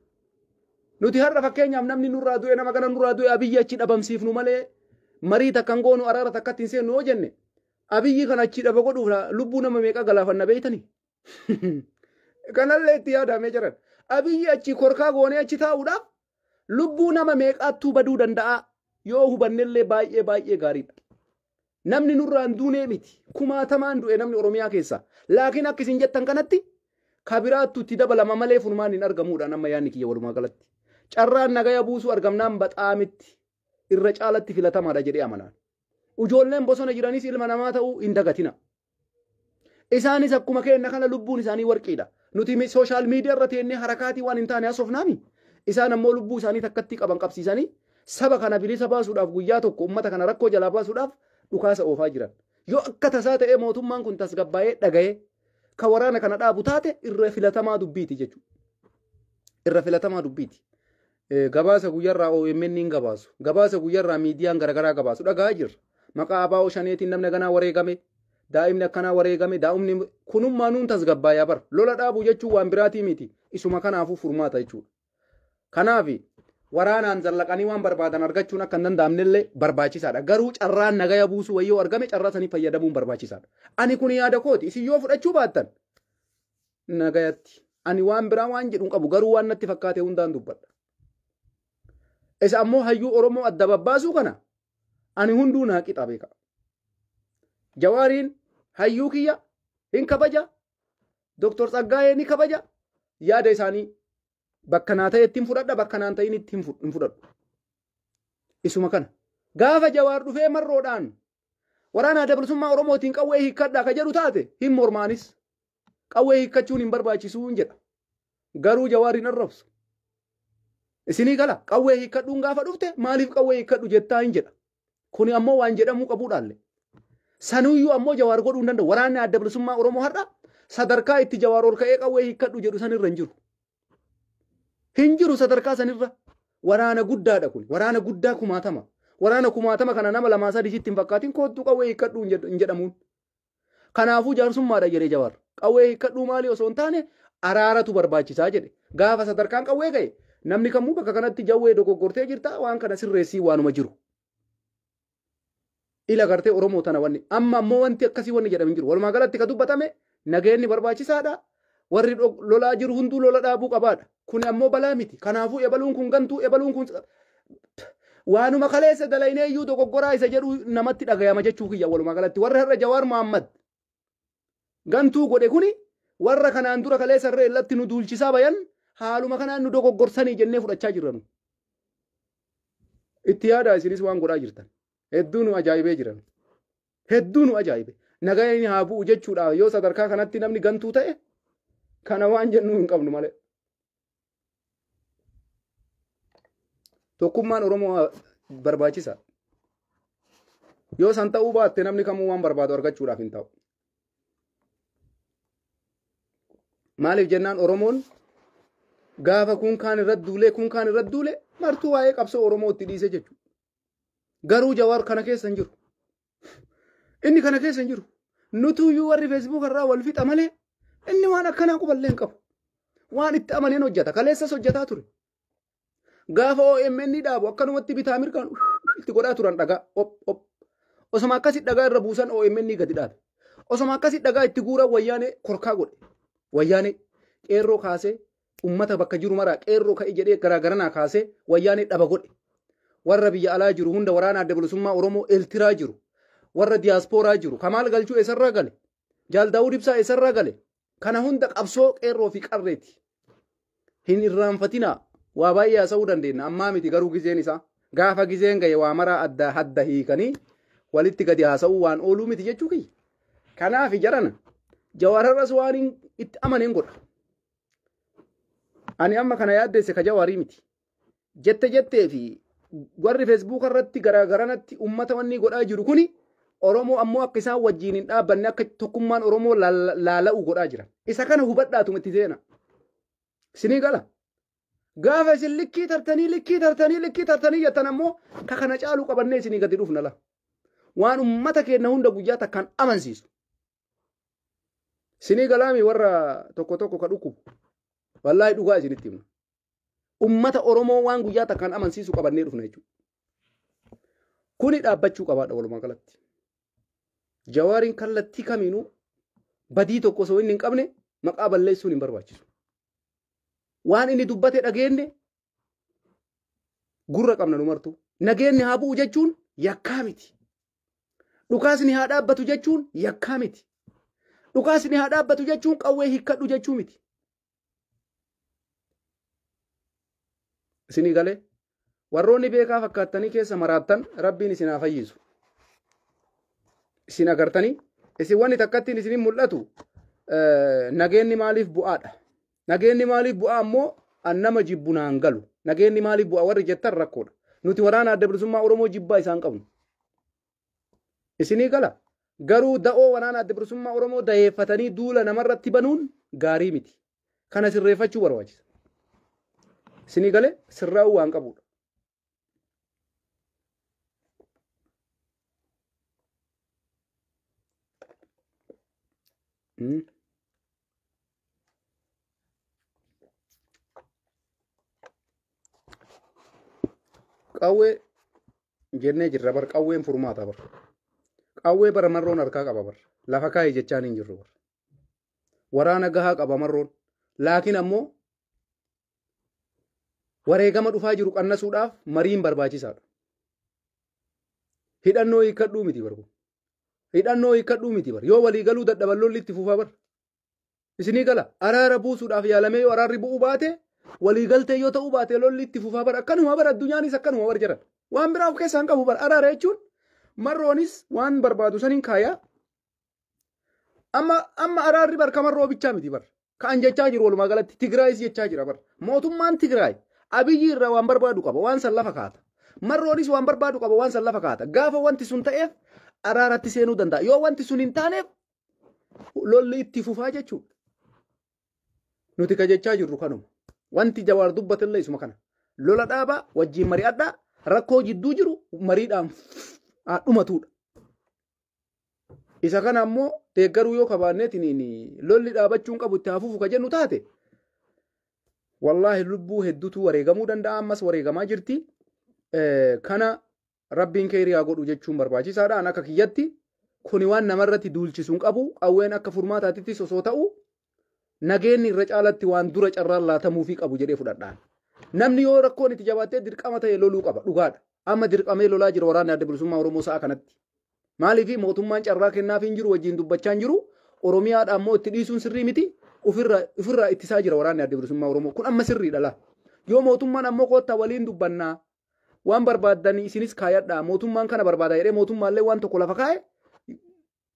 Nuti har'a fakkeenyaaf namni nurraa du'e nama kana nurraa du'e Abiyyi achi dhabamsiifnu malee marii takkan goonu araara takkatti hin seennu yoo jenne Abiyyi kana achi dhaba godhuuf lubbuu nama meeqa galaafanna beeytanii. Kanallee itti yaadamee jiran. Abiyyi achi korkaa goonee achi taa'uudhaaf lubbuu nama meeqaattuu baduu danda'a yoo hubannellee baay'ee gaariidha. Namni nurraan duunee miti. Kumaatamaan du'e namni Oromiyaa keessa. Laakiin akka isin jettan kanatti kabiraattu itti dabalama malee furmaan hin argamuudha nama yaadni kiyya walumaa galatti. Carraan nagaya buusuu argamnaan baxaamitti irra caalatti filatamaadha jedhee amanaan. Ijoolleen bosona jiranis ilma namaa ta'uu hin dagatina. Isaanis akkuma keenya kana lubbuun isaanii warqiidha. Nuti sooshaal miidiyaa irra teennee harakaatii waan hin taane haasofnaami. Isaan ammoo lubbuu isaanii takkatti qaban qabsiisanii saba kana bilisa baasuudhaaf guyyaa tokko ummata kana rakkoo jalaa baasuudhaaf dhukaasa oofaa jiran. Yoo akka tasaa ta'ee mootummaan kun tasgabbaa'ee dhaga'ee ka waraana kana dhaabu taate irra filatamaa dubbiiti jechuudha. Irra filatamaa dubbiiti. Gabaasa guyyarraa OMN hin gabaasu. Gabaasa guyyarraa miidiyaan garagaraa gabaasu dhagaa jirra. Maqaa abaa'oo shaneetiin namni ganaa wareegame. Daa'imni akkanaa wareegame. Daa'imni kunummaa nuun tasgabbaayaa bara. Lola dhaabuu jechuun waan biraatii miti. Isuma kanaafuu furmaata jechuudha. Kanaafi waraanaan zallaqanii waan barbaadan argachuun akka hin danda'amnellee barbaachisaadha. Garuu carraan nagaya buusuu wayyoo argame carraa sanii fayyadamuun barbaachisaadha. Ani kun yaada kooti. Isin yoo fudhachuu baattan nagayatti. Ani waan biraa waan jedhuun qabu garuu waan natti fakkaate hundaan dubbadha. Isa ammoo hayyuu Oromoo adda babbaasuu kana ani hunduu naa qixa beeka. Jawaariin hayyuu kiyya hin kabaja. Dr. Tsaggaayee ni kabaja. Yaada isaanii bakka naa ta'e ittiin fudhadha bakka naan ta'in ittiin hin fudhadhu. Isuma kana. Gaafa Jawaar dhufee marroodhaan waraana adda bilisummaa Oromootiin qawwee hiikkadhaa ka jedhu taate hin mormaanis. Qawwee hiikkachuun hin barbaachisuu hin jedha. Garuu Jawaar hin arrabsu. Isinii gala qawwee hiikkadhuun gaafa dhufte maaliif qawwee hiikkadhu jettaa hin jedha. Kuni ammoo waan jedhamuu qabuudhaalle. Sanuyyuu ammoo Jawaar godhuu hin danda'u. Waraanni adda bilisummaa Oromoo har'a sadarkaa itti Jawaar ol ka'ee qawwee hiikkadhu jedhu sanirra hin jiru. Hin jiru sadarkaa sanirra. Waraana guddaadha kun. Waraana guddaa kumaatama. Waraana kumaatama kana nama lamaa sadiitti hin fakkaatin koottuu qawwee hiikkadhuu hin jedhamuun. Kanaafuu jaarsummaadha jedhee Jawaar. Qawwee hiikkadhuu maali osoo hin taane araaratu barbaachisaa jedhe. Gaafa sadarkaan qawwee ga'e namni kamuu bakka kanatti jawwee dogoggortee jirta waan kana sirreessii waanuma jiru. Ila gartee Oromoo tana wanni amma ammoo wanti akkasii wanni jedhamu hin jiru. Walumaa galatti ka dubbatame nageenyi barbaachisaadha. Warri lolaa jiru hunduu lola dhaabuu qabaadha. Kun ammoo balaa miti. Kanaafuu ebaluun kun gantuu ebaluun kun waanuma kaleessa dalaynee iyyuu dogoggoraa isa jedhu namatti dhagayama jechuu kiyya walumaa galatti. Warra har'a Jawaar Mohammad gantuu godhe kuni warra kanaan dura kaleessa irra illatti nu duulchisaa bayan haaluma kanaan nu dogoggorsanii jennee fudhachaa jirranu. Itti yaadaa isinis waan godhaa jirtan. Hedduu nu ajaa'ibee jiran. Hedduu nu ajaa'ibe. Nagayni haa bu'u jechuudha yoo sadarkaa kanatti namni gantuu ta'e kana waan jennu hin qabnu malee. Tokkummaan Oromoo barbaachisa. Yoo san ta'uu baatte namni kamuu waan barbaadu argachuudhaaf hin ta'u. Maaliif jennaan Oromoon gaafa kun kaan irratti duule martuu waa'ee qabsoo Oromoo itti dhiise jechuudha. Garuu Jawaar kana keessa hin jiru. Inni kana keessa hin jiru. Nutuyyuu warri Facebook irraa wal fixa malee inni waan akkanaa quballee hin qabu. waan itti amaneen hojjeta kaleessas hojjetaa ture gaafa OMN dhaabu akkanumatti bitaa mirgaan itti godhaa turan dhagaa osoma akkasi dhagaa irra buusan OMN gadi dhaabe osoma akkasi dhagaa itti guuran wayyaanee korkaa godhe wayyaanee qeerroo kaasee ummata bakka jiru maraa qeerroo ka'e jedhee garaagaranaa kaasee wayyaanee dhaba godhe warra biyya alaa jiru hunda waraana adda bilisummaa Oromoo eltiraa jiru warra diyaaspooraa jiru Kamaal Galchuu eessarraa gale Jaal Daawud Ibsaa eessarraa gale kana hunda qabsoo qeerroo fi qarreeti hin irraanfatinaa waa baay'ee haasa'uu dandeenya ammaa miti garuu gizeen isaa gaafa gizeen gahe waa maraa adda hadda hiikanii walitti gadi haasa'uu waan ooluu miti jechuu kiyya kanaaf jarana Jawaararras waan itti amaneen godha ani amma kana yaaddeesse ka Jawaarii miti jettee fi warri Facebook irratti garagaranatti ummata wanni godhaa jiru kuni Oromoo ammoo akka isaan wajjin hin dhaabbanne akka tokkummaan Oromoo laala'u godhaa jira isa kana hubadhaatu itti seena sinii gala gaafa isin likkii tartanii jettan ammoo ka kana caaluu qabannee isinii gadi dhufna la waan ummata keenya hunda guyyaa takkaan amansiisu sinii galaami warra tokko ka dhukkubu wallahi dhugaa isinitti himna ummata Oromoo waan guyyaa takkaan amansiisu qabannee dhufna jechuudha kuni dhaabbachuu qabaadha walumaa galatti Jawaariin kallattii kamiinuu badii tokko osoo inni hin qabne maqaa balleessuun hin barbaachisu waan inni dubbate dhageenye gurra qabna numartu nageenni haa bu'u jechuun yakkaa miti dhukaasni haa dhaabbatu jechuun yakkaa miti dhukaasni haa dhaabbatu jechuun qawwee hiikkadhu jechuu miti isinii galee warroonni beekaa fakkaatanii keessa maraattan rabbiin isin haa fayyisu isin agartanii isin wanni takkattiin isinin mul'atu nageenni maaliif bu'aadha nageenni maaliif bu'aa ammoo annama jibbu naan galu nageenni maaliif bu'aa warri jettan rakkoodha nuti waraana adda bilisummaa Oromoo jibbaa isaan qabnu isinii gala garuu da'oo waraana adda bilisummaa Oromoo dayeeffatanii duula namarratti banuun gaarii miti kana sirreeffachuu barbaachisa isinii galee sirraa'uu waan qabudha qawwee jennee jirra bar qawween furmaata bar qawwee bara marroon harkaa qaba bar lafa kaa'e jechaan hin jirru bar waraana gahaa qaba marroon laakiin ammoo wareegama dhufaa jiru qannasuudhaaf mariin barbaachisaadha hidhannoo hiikkadhuu miti bar hidhannoo hiikkadhuu miti bar yoo walii galuu dadhaban lolli itti fufaa bar isinii gala araara buusuudhaaf yaalamee yoo araarri bu'uu baate walii galtee yoo ta'uu baate lolli itti fufaa bar akkanuma bar addunyaanis akkanuma bar jedhan waan biraa of keessaan qabu bar araara jechuun marroonis waan barbaadu saniin kaayaa amma araarri bar kamarroo bichaa miti bar ka'an jechaa jiru walumaa galatti Tigraayis jechaa jira bar mootummaan Tigraay Abiyyi irraa waan barbaadu qaba waan san lafa kaata marroonis waan barbaadu qaba waan san lafa kaata gaafa wanti sun ta'eef araaratti seenuu danda'a yoo wanti sun hin taaneef lolli itti fufaa jechuudha nuti ka jechaa jirru kanuma wanti Jawaar dubbatillee isuma kana lola dhaabaa wajjiin mari'adhaa rakkoo jidduu jiru mariidhaan dhumatudha isa kana ammoo deeggaruu yoo kabaanneetiin lolli dhaabachuun qabu itti hafuufu ka jennu taate wallahi lubbuu hedduutu wareegamuu danda'a ammas wareegamaa jirti kana rabbiin keeriyaa godhu jechuun barbaachisaadha akka kiyyatti kuni waan namarratti duulchisuun qabu qawween akka furmaataatti osoo ta'u nageenni irra caalatti waan dura carraan laatamuu fi qabu jedhee fudhadhaan namni yoo rakkoon itti jabaattee dirqama ta'e loluu qaba dhugaadha amma dirqamee lolaa jira waraanni adda bilisummaa Oromoo sa'a kanatti maaliif mootummaan carraa kennaaf hin jiru wajjin dubbachaa hin jiru Oromiyaadha ammoo itti dhiisuun sirrii miti ofirraa ittisaa jira waraanni adda bilisummaa Oromoo kun amma sirriidha la yoo mootummaan ammoo koottaa waliin dubbannaa waan barbaaddanii isinis kaayadhaa mootummaan kana barbaada jedhee mootummaallee waan tokko lafa kaa'e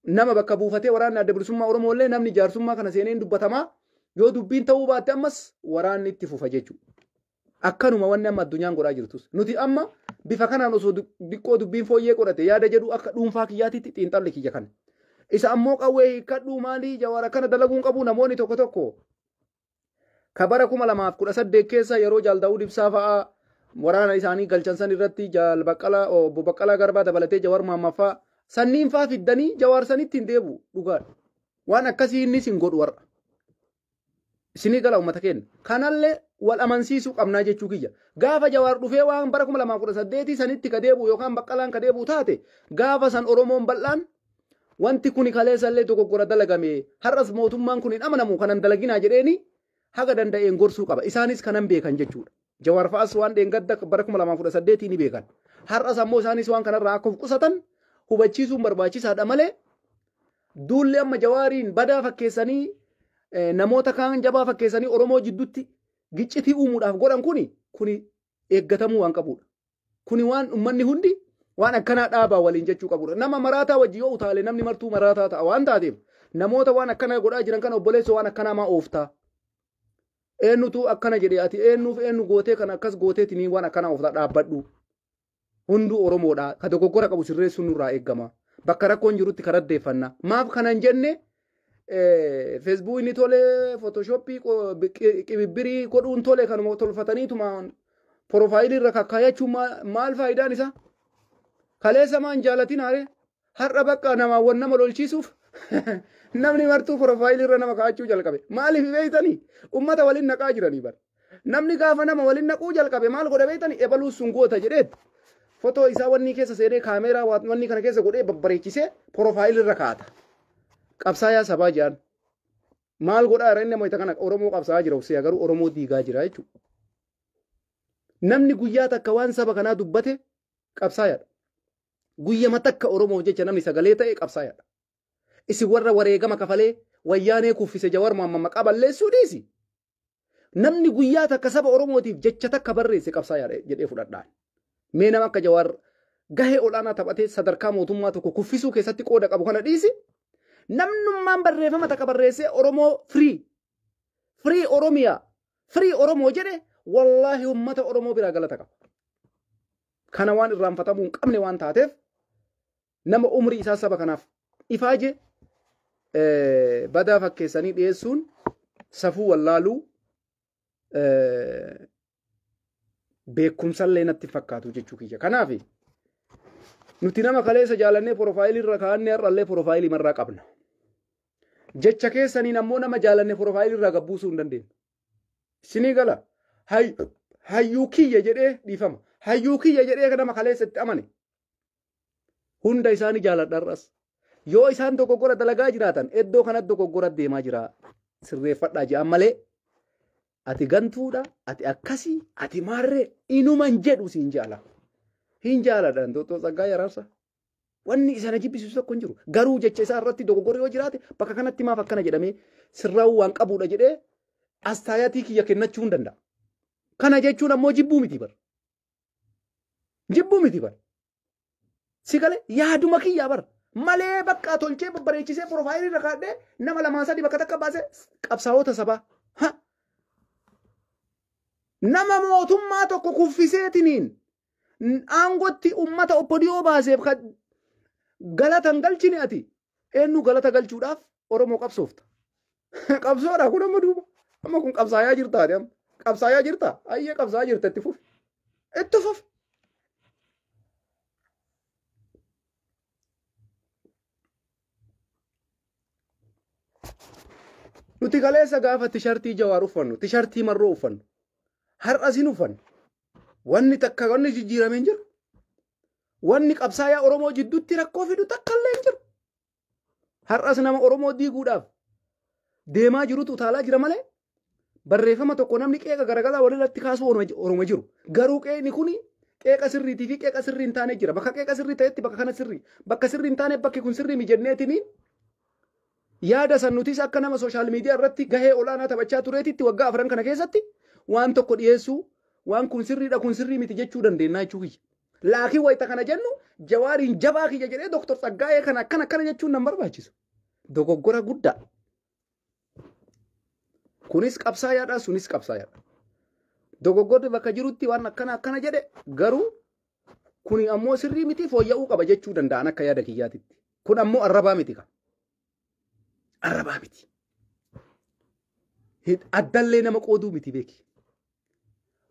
nama bakka buufatee waraanni adda bilisummaa Oromoo illee namni jaarsummaa kana seeneen dubbatamaa yoo dubbiin ta'uu baatte ammas waraanni itti fufa jechuudha. Akkanuma wanni amma addunyaan godhaa jirtus nuti amma bifa kanaan osoo diqqoo dubbiin fooyyee godhate yaada jedhu akka dhuunfaa kiyyaatitti xiinxalli kiyya kana. Isa ammoo qawwee hiikkadhuu maalii Jawaar kana dalaguun qabu namoonni tokko kabara 2018 keessa yeroo Jaal Daawud Ibsaa fa'aa waraana isaanii galchansan irratti Jaal Baqqalaa obbo Baqqalaa Garbaa dabalatee Jawaar Maammaffaa sanniin fa'aa fiddanii Jawaar sanitti hin deebu dhugaadha. Waan akkasii innis hin godhu warra. Isinii gala uummata keenya. Kanallee wal amansiisuu qabnaa jechuu kiyya. Gaafa Jawaar dhufee waan bara 2018 sanitti ka deebi'u yookaan Baqqalaan ka deebi'u taate gaafa san Oromoon bal'aan wanti kuni kaleessallee dogoggora dalagame har'as mootummaan kun hin amanamu kanan dalaginaa jedheeni haga danda'een gorsuu qaba. Isaanis kanan beekan jechuudha. Jawaar fa'as waan dheengadda bara 2018 ni beekan. Har'as ammoo isaanis waan kanarraa akka of qusatan hubachiisuun barbaachisaadha malee duulli amma Jawaariin badaa fakkeessanii namoota kaan jabaa fakkeessanii Oromoo jidduutti giccitii uumuudhaaf godhan kuni eeggatamuu waan qabudha. Kuni waan uummanni hundi waan akkanaa dhaabaa waliin jechuu qabudha. Nama maraataa wajji yoo utaale namni martuu maraataa ta'a waan taateef namoota waan akkanaa godhaa jiran kana obboleessa waan akkanaa maa ooftaa. Eenyutu akkana jedhee ati eenyuuf eenyu gootee kan akkas gooteetiin waan akkanaa ooftaa dhaabbadhu. Hunduu Oromoodha. Ka dogoggora qabu sirreessuun nurraa eeggama. Bakka rakkoon jirutti karaddeeffanna. Maaf kanan jenne Facebook ni tole, Photoshop qibibbirii godhuun tole kanuma tolfataniituma profaayilii irra kakkaayyachuun maal faayidaan isaa? Kaleessa maan jaalatin haare har'a bakka namaawwan nama lolchiisuuf namni martuu profaayilii irra nama kaa'achuu jalqabe. Maaliif beeytanii? Ummata waliin naqaa jiranii bara. Namni gaafa nama waliin naquu jalqabe maal godha beeytanii? Ebaluu sun goota jedheet. Fotoo isaa wanni keessa seenee kaameeraa wanni kana keessa godhee babbareechisee profaayilii irra kaa'ata. Qabsaayaa sabaa jedhan maal godhaa irra inni mo'ita kana Oromoo qabsaa'aa jira uffisee garuu Oromoo diigaa jira jechuudha. Namni guyyaa takka waan saba kanaa dubbate qabsaayaadha. Guyyama takka Oromoof jecha namni sagalee ta'e qabsaayaadha. Isin warra wareegama kafalee wayyaanee kuffise Jawaar maqaa balleessuu dhiisi. Namni guyyaa takka saba Oromootiif jecha takka barreesse qabsaayaadha jedhee fudhadhaan. Mee nama akka Jawaar gahee olaanaa taphatee sadarkaa mootummaa tokko kuffisuu keessatti qooda qabu kana dhiisi. Namnummaan barreeffama takka barreessee Oromoo firii Oromiyaa firii Oromoo jedhe wallaahi uummata Oromoo biraa galata qaba. Kana waan irraanfatamuu hin qabne waan taateef nama umrii isaa saba kanaaf ifaaje badaa fakkeessanii dhiyeessuun safuu wallaaluu beekumsallee natti fakkaatu jechuu kiyya. Kanaaf nuti nama kaleessa jaalannee profaayilii irra kaa'annee har'allee profaayilii marraa qabna. Jecha keessaniin ammoo nama jaalannee profaayilii irraa gabbuusuu hin dandeenyu. Isinii gala hayyuu kiyya jedhee dhiifama. Hayyuu kiyya jedhee nama kaleessa itti amane. Hunda isaanii jaaladha har'as. Yoo isaan dogoggora dalagaa jiraatan iddoo kanatti dogoggora deemaa jira. Sirreeffadhaa jedhan malee ati gantuudha, ati akkasii, ati maarree inuman jedhu siin jaala. Hin jaaladhan Dr. Tsaggaayee Araarsaa. Wanni isana jibbisiisu tokko hin jiru. Garuu jecha isaa irratti dogoggorri yoo jiraate bakka kanatti maaf akkana jedhamee sirraa'uu waan qabuudha jedhee astaayatii kiyya kennachuu hin danda'a. Kana jechuun ammoo jibbuu miti bara. Jibbuu miti bara. Si galee yaaduma kiyyaa bara. Malee bakka tolchee babbareechisee profaayilii irra kaa'ee nama lamaa sadii bakka takka baasee qabsaa'ota sabaa. Nama mootummaa tokko kuffiseetiniin aangotti ummata oppodiyoo baaseef galatan galchine ati eenyu galata galchuudhaaf Oromoo qabsoofta. Qabsoodha kun amma duuba. Amma kun qabsaayaa jirta ati amma. Qabsaayaa jirta. Ayyee qabsaayaa jirta itti fufi. Itti fufi. Nuti kaleessa gaafa tishartii Jawaar uffannu, tishartii marroo uffannu. Har'asin uffannu. Wanni takka wanni jijjiiramee hin jiru. Wanni qabsaayaa Oromoo jidduutti rakkoo fidu takka illee hin jiru. Har'as nama Oromoo diiguudhaaf deemaa jirutu utaalaa jira malee barreeffama tokko namni qeeqa garagaraa walirratti kaasuu Oromoo jiru. Garuu qeeqni kuni qeeqa sirriitii fi qeeqa sirrii hin taane jira. Bakka qeeqa sirrii ta'etti bakka kana sirrii. Bakka sirrii hin taane bakki kun sirrii mijenneetini yaada san nutis akka nama sooshaal miidiyaa irratti gahee olaanaa taphachaa tureetitti waggaa afran kana keessatti waan tokko dhiyeessuu waan kun sirriidha kun sirrii miti jechuu dandeenya jechuu kiyya. Laakiin wayita kana jennu Jawaariin jabaa kiyya jedhee Dr. Tsaggaayee kana akkana jechuun nan barbaachisu. Dogoggora guddaa. Kunis qabsaayaadha sunis qabsaayaadha. Dogoggorri bakka jirutti waan akkana jedhe garuu kuni ammoo sirrii miti fooyya'uu qaba jechuu danda'an akka yaada kiyyaatitti. Kun ammoo arrabaa miti qaba. Arrabaa miti. Addallee nama qooduu miti beeki.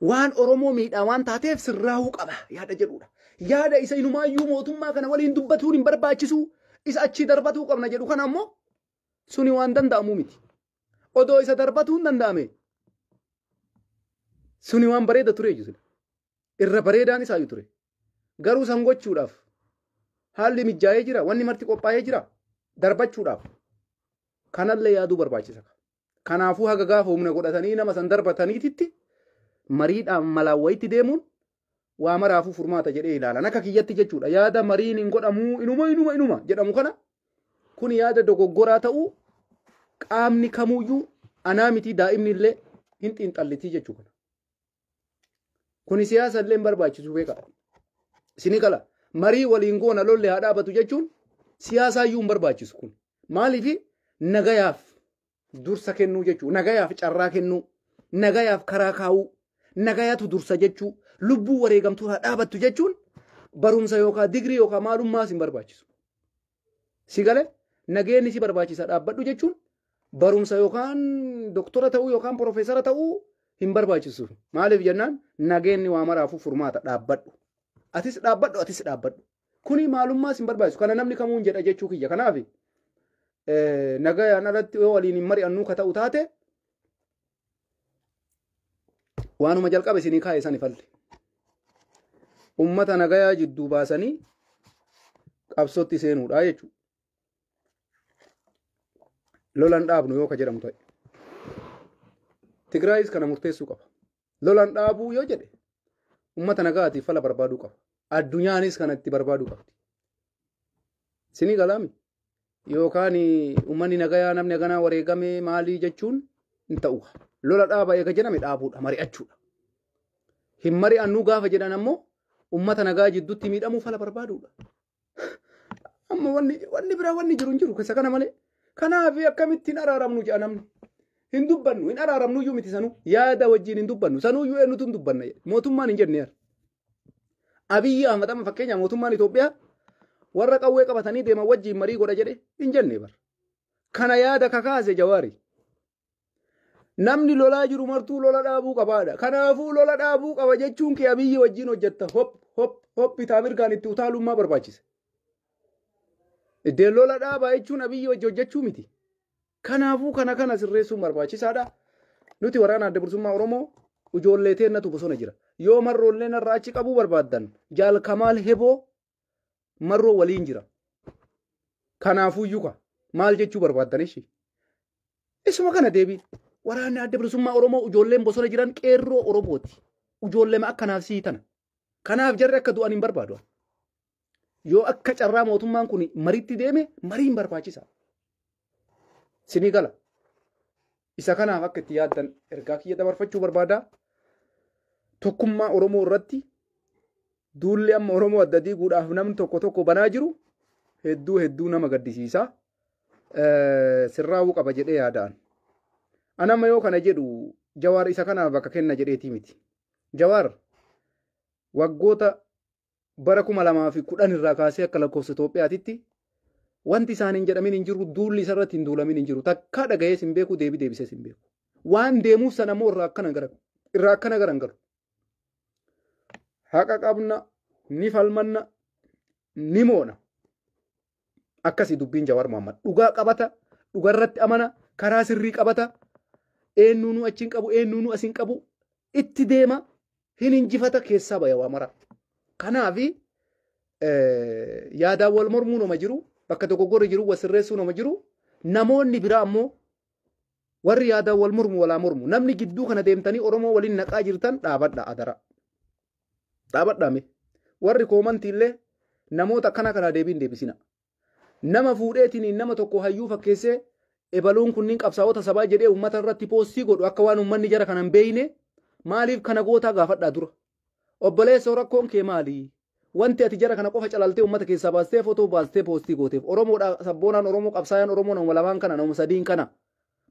Waan Oromoo miidhaa waan taateef sirraa'uu qaba yaada jedhudha. Yaada isa inumaayyuu mootummaa kana waliin dubbatuun hin barbaachisu isa achi darbatuu qabna jedhu kana ammoo suni waan danda'amu miti. odoo isa darbatu hin danda'ame suni waan bareeda ture jechuudha. Irra bareedaan isaayyuu ture. Garuu san gochuudhaaf haalli mijaa'ee jira, wanni marti qophaa'ee jira darbachuudhaaf kanallee yaaduu barbaachisa. Kanaafuu haga gaafa humna godhatanii nama san darbataniititti mariidhaan malaawwayitti deemuun waa maraafuu furmaata jedhee ilaalan akka kiyyatti jechuudha. Yaada mariin hin godhamuu inuma jedhamu kana kun yaada dogoggoraa ta'uu qaamni kamuyyuu anaa miti daa'imni illee hin xiinxallitii jechuudha. Kuni siyaasa illee hin barbaachisu beeka. Sini gala marii waliin goona lolle haa dhaabatu jechuun siyaasaayyuu hin barbaachisu kun. Maaliif nagayaaf dursa kennuu jechuudha. Nagayaaf carraa kennuu, nagayaaf karaa kaa'uu, nagayaatu dursa jechuu, lubbuu wareegamtuu haa dhaabattu jechuun barumsa yookaan digrii yookaan maalummaas hin barbaachisu. Si galee nageenyi si barbaachisa dhaabbadhu jechuun barumsa yookaan doktora ta'uu yookaan profeesara ta'uu hin barbaachisu. Maaliif jennaan nageenyi waa maraafuu furmaata dhaabbadhu. Atis dhaabbadhu. Kuni maalummaas hin barbaachisu. Kana namni kamuu hin jedha jechuu kiyya. Kanaaf nagayaan alatti yoo waliin hin mari'annuu ka ta'u taate waanuma jalqabe isinii kaa'e san ifalle. Ummata nagayaa jidduu baasanii qabsootti seenuudha jechuudha. Lolan dhaabnu yoo ka jedhamu ta'e. Tigraayis kana murteessuu qaba. Lolan dhaabuu yoo jedhe ummata nagaatiif fala barbaaduu qaba. Addunyaanis kana itti barbaaduu qabdi. Sinii galaami. Yookaan uummanni nagayaa namni ganaa wareegamee maalii jechuun hin ta'u. Lola dhaaba eega jedhame dhaabuudha mari'achuudha. Hin mari'annuu gaafa jedhan ammoo ummata nagaa jidduutti miidhamuu fala barbaaduudha. Amma wanni biraa wanni jiru hin jiru keessa kana malee. Kanaaf akkamittiin araaramnu jedha namni. Hin dubbannu hin araaramnuyyuu miti sanuu yaada wajjin hin dubbannu sanuyyuu eenyutu hin dubbanna mootummaan hin jenne yaada. Abiyyi Ahmad amma fakkeenya mootummaan Itoophiyaa warra qawwee qabatanii deeman wajjin marii godha jedhe hin jenne bar. Kana yaada kakaase Jawaari. Namni lolaa jiru martuu lola dhaabuu qabaadha. Kanaafuu lola dhaabuu qaba jechuun kee Abiyyi wajjin hojjetta hop bitaa mirgaan itti utaalummaa barbaachisa. Iddeen lola dhaabaa jechuun Abiyyi wajjin hojjechuu miti. Kanaafuu kana sirreessuun barbaachisaadha. Nuti waraana adda bilisummaa Oromoo ijoollee teennatu bosona jira. Yoo marroollee narraa achi qabuu barbaaddan Jaal Kamaal Heboo marroo waliin jira. Kanaafuu yuka maal jechuu barbaaddan ishi. Isuma kana deebii. Waraanni adda bilisummaa Oromoo ijoolleen bosona jiran qeerroo Oromooti. Ijoollee akkanaaf siitan. Kanaaf jarri akka du'an hin barbaadu. Yoo akka carraa mootummaan kun mariitti deeme mariin barbaachisa. Sinii gala. Isa kanaaf akka itti yaaddan ergaa kiyya dabarfachuu barbaada. Tokkummaa Oromoo irratti duulli amma Oromoo adda diiguudhaaf namni tokko banaa jiru hedduu nama gaddisiisa. Sirraa'uu qaba jedhee yaadaan. Anama yoo kana jedhu Jawaar isa kanaaf bakka kenna jedheetii miti. Jawaar waggoota bara 2010 irraa kaasee akka lakkoofsa Itoophiyaatitti wanti isaan hin jedhamin hin jiru duulli isarratti hin duulamin hin jiru takka dhagayees hin beeku deebisees hin beeku. Waan deemuuf sana immoo irraa akkana garan galu. Haqa qabna ni falmanna ni moona. Akkasii dubbiin Jawaar Mohammad dhugaa qabata dhugarratti amana karaa sirrii qabata eenyuunu achiin qabu eenyuunu asiin qabu itti deema hin injifata keessaa baya waa mara. Kanaafi yaadaan wal mormuu nama jiru bakka dogoggorri jiru wasirreessuu nama jiru namoonni biraa ammoo warri yaadaan wal mormu walaa mormu namni gidduu kana deemtanii Oromoo waliin naqaa jirtan dhaabadha adara. Dhaabadhaame warri koomantii illee namoota kana deebiin deebisina. Nama fuudheetiin nama tokko hayyuu fakkeessee ebaluun kunniin qabsaa'ota sabaa jedhee uummata irratti poostii godhu akka waan uummanni jara kana hin beeyne maaliif kana gootaa gaafadhaa dura. Obboleessa rakkoon kee maali? Wanti ati jara kana qofa calaltee uummata keessaa baastee footoo baastee poostii gooteef Oromoodha sabboonaan Oromoo qabsaa'aan Oromoo nama lamaan kana nama sadiin kana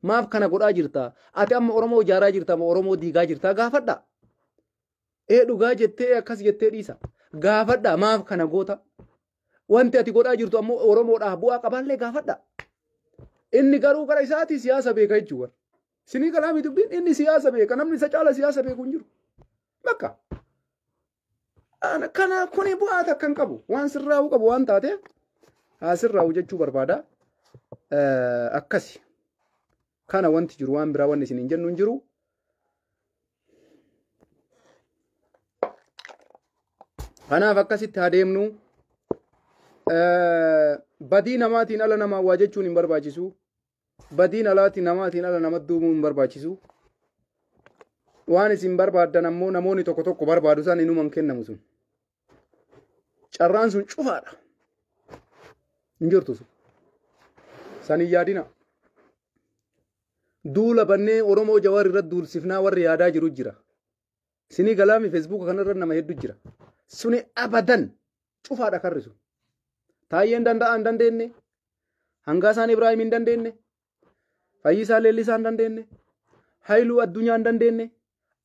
maaf kana godhaa jirta? Ati amma Oromoo ijaaraa jirta moo Oromoo diigaa jirta gaafadhaa. Dhugaa jettee akkas jettee dhiisa. Gaafadhaa maaf kana goota? Wanti ati godhaa jirtu ammoo Oromoodhaaf bu'aa qabaallee gaafadhaa. Inni garuu gara isaati siyaasa beeka jechuudha. Sinii kalaami dubbiin inni siyaasa beeka namni isa caala siyaasa beeku hin jiru. Bakka. Kana kuni bu'aa takka hin qabu waan sirraa'uu qabu waan taateef haa sirraa'u jechuu barbaada. Akkasi. kana wanti jiru waan biraa wanni isin hin jennu hin jiru. Kanaaf akkasitti adeemnu badii namaatiin ala namaa waa jechuun hin barbaachisu. Badiin alaatiin namaatiin ala namatti duumuu hin barbaachisu. Waan isin barbaaddan ammoo namoonni tokko tokko barbaadu san inuman kennamu sun. Carraan sun cufaadha. Hin jirtu sun. San hin yaadina. Duula bannee Oromoo Jawaar irratti duulsifnaa warri yaadaa jiru jira. Sinii galaami Feesbuuka kanarra nama hedduu jira. Suni abadan cufaadha karri sun. Taayyeen danda'a hin dandeenye. Hangaasaan Ibraahim hin dandeenye. Fayyisaa Leellisaa hin dandeenye. Haayiluu Addunyaa hin dandeenye.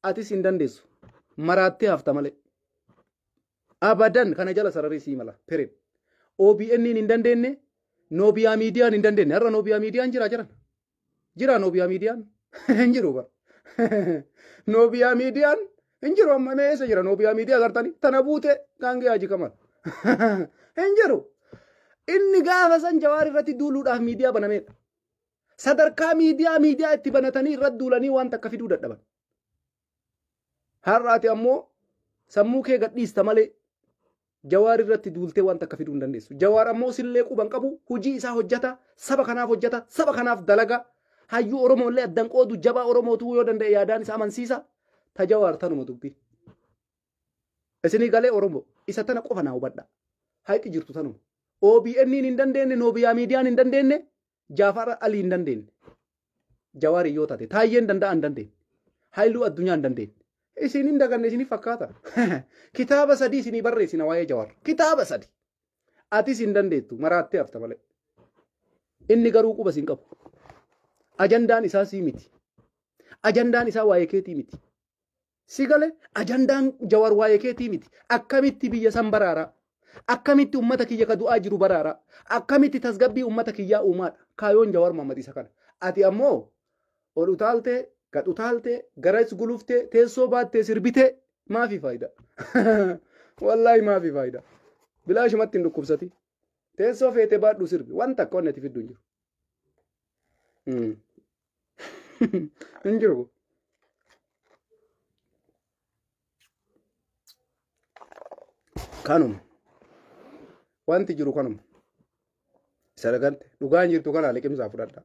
Atis hin dandeessu. Maraattee hafta malee. Abadan kana jala sararii sii mala. Period. OBN hin dandeenye. Noobiyaa miidiyaan hin dandeenye. Har'a Noobiyaa miidiyaan jira jiran. Jira Noobiyaa miidiyaan. Hin jiru bara. Noobiyaa miidiyaan hin jiru amma meessa jira Noobiyaa miidiyaa agartanii. Tana buute gaangee haji kamal. Hin jiru. Inni gaafa san Jawaar irratti duuluudhaaf miidiyaa banameedha. Sadarkaa miidiyaa itti banatanii irratti duulanii waan takka fiduu dadhaban. Har'aati ammoo sammuu kee gadhiista malee Jawaar irratti duultee waan takka fiduu hin dandeessu. Jawaar ammoo sillee quban qabu hojii isaa hojjeta, saba kanaaf dalaga. Hayyuu Oromoo illee addan qoodu jabaa Oromootu yoo danda'e yaadaan isa amansiisa. Ta Jawaar tanuma dubbii. Isinii galee Oromoo isa tana qofa naa hubadha. Haqi jirtu tanuma. OBN hin dandeenye, Noobiyaa miidiyaan hin dandeenye, Jaafar Alii hin dandeenye. Jawaar yoo taate Taayyeen danda'a hin dandeenye. Haayiluu Addunyaa hin dandeenye. Isin hin daganne isinii fakkaata. Kitaaba 3 isinii barreessina waa'ee Jawaar. Kitaaba 3. Atis hin dandeettu maraattee hafta malee. Inni garuu quba siin qabu. Ajandaan isaa sii miti. Ajandaan isaa waa'ee keetii miti. Si galee ajandaan Jawaar waa'ee keetii miti. Akkamitti biyya san baraara? Akkamitti ummata kiyya ka du'aa jiru baraara? Akkamitti tasgabbii ummata kiyyaa uumaadha? Kaayoon Jawaar Mohammad isa kana. Ati ammoo ol utaaltee, gad utaaltee, garas guluftee, teessoo baattee sirbitee maafi faayida? Wallaahi maafi faayida? Bilaashumatti hin dhukkubsati. Teessoo feetee baadhuu sirbi. Wanta akka wanni ati fiddu hin jiru. Hin jiru. Kanuma. Wanti jiru kanuma. Isa dhagante dhugaan jirtu kana liqimsaa fudhadha.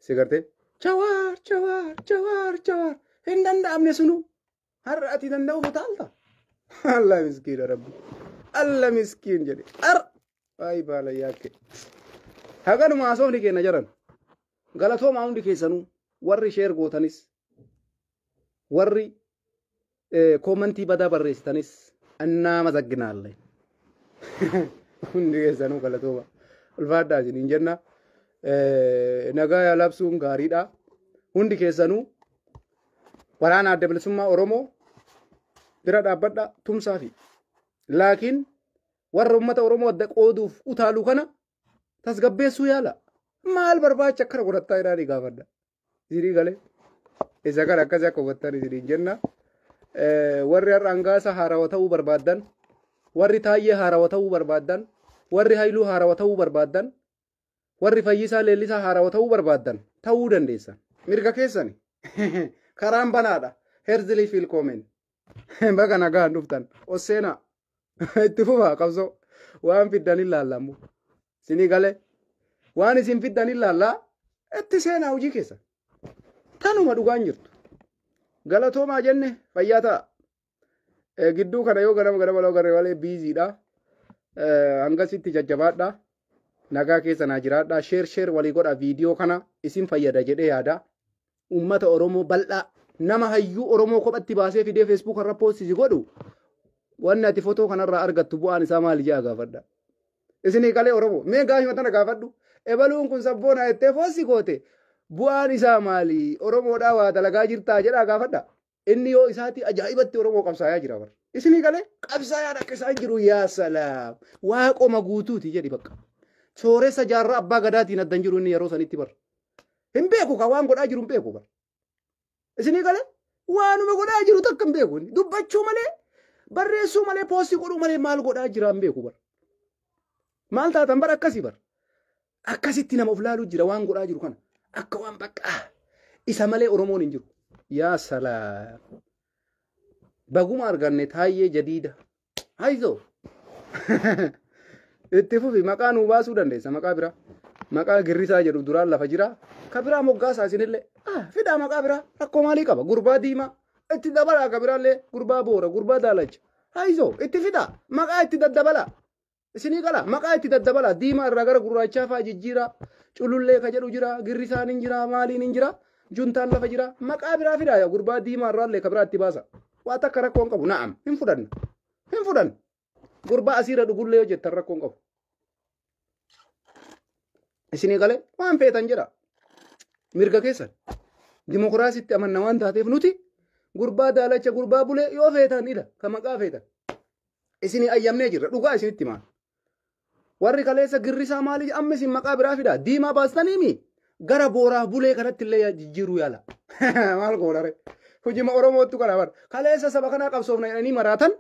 Si gartee Jawaar hin danda'amne sunu har'a ati danda'uuf utaalta. Allah miskiina rabbi. Allah miskiin jedhe. Ay baala yaakke. Haganuma haasofni keenya jiran. Galatoomaa hundi keessanuu warri sheer gootanis warri koomantii badaa barreessitanis annaa mazagginaalle. Hundi keessanuu galatooma. Ulfaadhaa isiniin jenna. Nagaa labsuun gaariidha. Hundi keessanuu waraana adda bilisummaa Oromoo bira dhaabbadha tumsaa fi laakiin warra ummata Oromoo adda qooduuf utaaluu kana tasgabbeessuu yaala. Maal barbaacha akkana godhattaa jedhanii gaafadha. Isinii galee isa kana akkasii akka hubattan isiniin jenna. Warri har'a Angaasa haarawaa ta'uu barbaaddan, warri Taayyee haarawaa ta'uu barbaaddan, warri Haayiluu haarawaa ta'uu barbaaddan, warri Fayyisaa Leellisaa haarawaa ta'uu barbaaddan ta'uu dandeessan. Mirga keessani karaan banaadha. Herzlii fiil koomen. Baga nagaan dhuftan. Osseenaa itti fufaa qabsoo waan fiddan hin laallamu. Isinii galee waan isin fiddan hin laallaa itti seenaa hojii keessa. Tanuma dhugaan jirtu. Galatoomaa jenne fayyaa ta'a. Gidduu kana yoo ganama ganama garee malee biiziidha. Hangasitti jajjabaadha. Nagaa keessa naa jiraadha. Sheer walii godha viidiyoo kana isin fayyada jedhee yaada. Ummata Oromoo bal'aa nama hayyuu Oromoo kophatti baasee fidee Facebook irra poostisi godhu. Wanni ati footoo kanarraa argattu bu'aan isaa maali jaa gaafadha. Isinii galee Oromoo mee gaafima tana gaafadhu. Ebaluun kun sabboona ettee foossi goote. Bu'aan isaa maali? Oromoodhaa waa dalagaa jirtaa jedhaa gaafadha. Inni yoo isaati ajaa'ibatti Oromoo qabsaayaa jira bara. Isinii galee qabsaayaa akka isaan jiru yaa salaam. Waaqoma guutuuti jedhi bakka. Sooressa jaarraa abbaa gadaatiin addan jiru inni yeroo sanitti bara. Hin beeku ka waan godhaa jiru hin beeku bara. Isinii galee waanuma godhaa jiru takka hin beeku. Dubbachuu malee barreessuu malee poostii godhuu malee maal godhaa jira hin beeku bara. Maal taatan bara akkasii bara. Akkasitti nama of laaluu jira waan godhaa jiru kana. Akka waan bakka Isa malee Oromoon hin jiru. Yaa salaam. Baguma arganne taayee jadiida. Haizoo. Itti fufi maqaa nuu baasuu dandeessa maqaa biraa. Maqaa girrisaa jedhu duraan lafa jira. Ka biraa moggaasaa isinillee. Fidaa maqaa biraa rakkoo maalii qaba? Gurbaa diimaa. Itti dabalaa ka biraallee gurbaa boora gurbaa daalacha. Haizoo itti fidaa maqaa itti daddabalaa. Isinii qala maqaa itti daddabalaa diimaa irraa gara gurraachaa fa'aa jijjiiraa. Culullee ka jedhu jira girrisaan hin jira maaliin hin jira. Juntaan lafa jira maqaa biraa fidaa yaa gurbaa diimaa irraallee ka biraa itti baasa. Waa takka rakkoon qabu na'am hin fudhanna. Hin fudhanna. Gurbaa asiirra dhugullee yoo jettan rakkoon qabu. Isinii galee waan feetan jedha. Mirga keessan. Dimokiraasiitti amanna waan taateef nuti gurbaa daalacha gurbaa bulee yoo feetan ila ka maqaa feetan. Isinii ayyamnee jirra dhugaa isinitti maal. Warri kaleessa girrisaa maalii amma isin maqaa biraa fidaa diimaa baastaniimi gara booraa bulee kanatti illee jijjiiruu yaala. Maal goonare. Hujima Oromootu kana bar. Kaleessa saba kanaa qabsoofna jedhanii maraatan.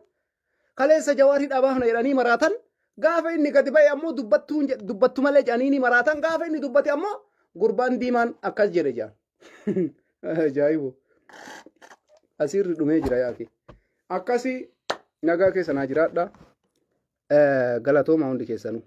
Kaleessa jawaarii dhabaafna jedhanii maraatan. Gaafa inni gadi ba'e ammoo dubbattu malee jedhanii maraatan. Gaafa inni dubbate ammoo gurbaan diimaan akkas jedhe jaan. Ajaa'ibu. Asiirri dhumee jira yaaki. Akkasii nagaa keessa naa jiraadha. Galatooma hundi keessanuu.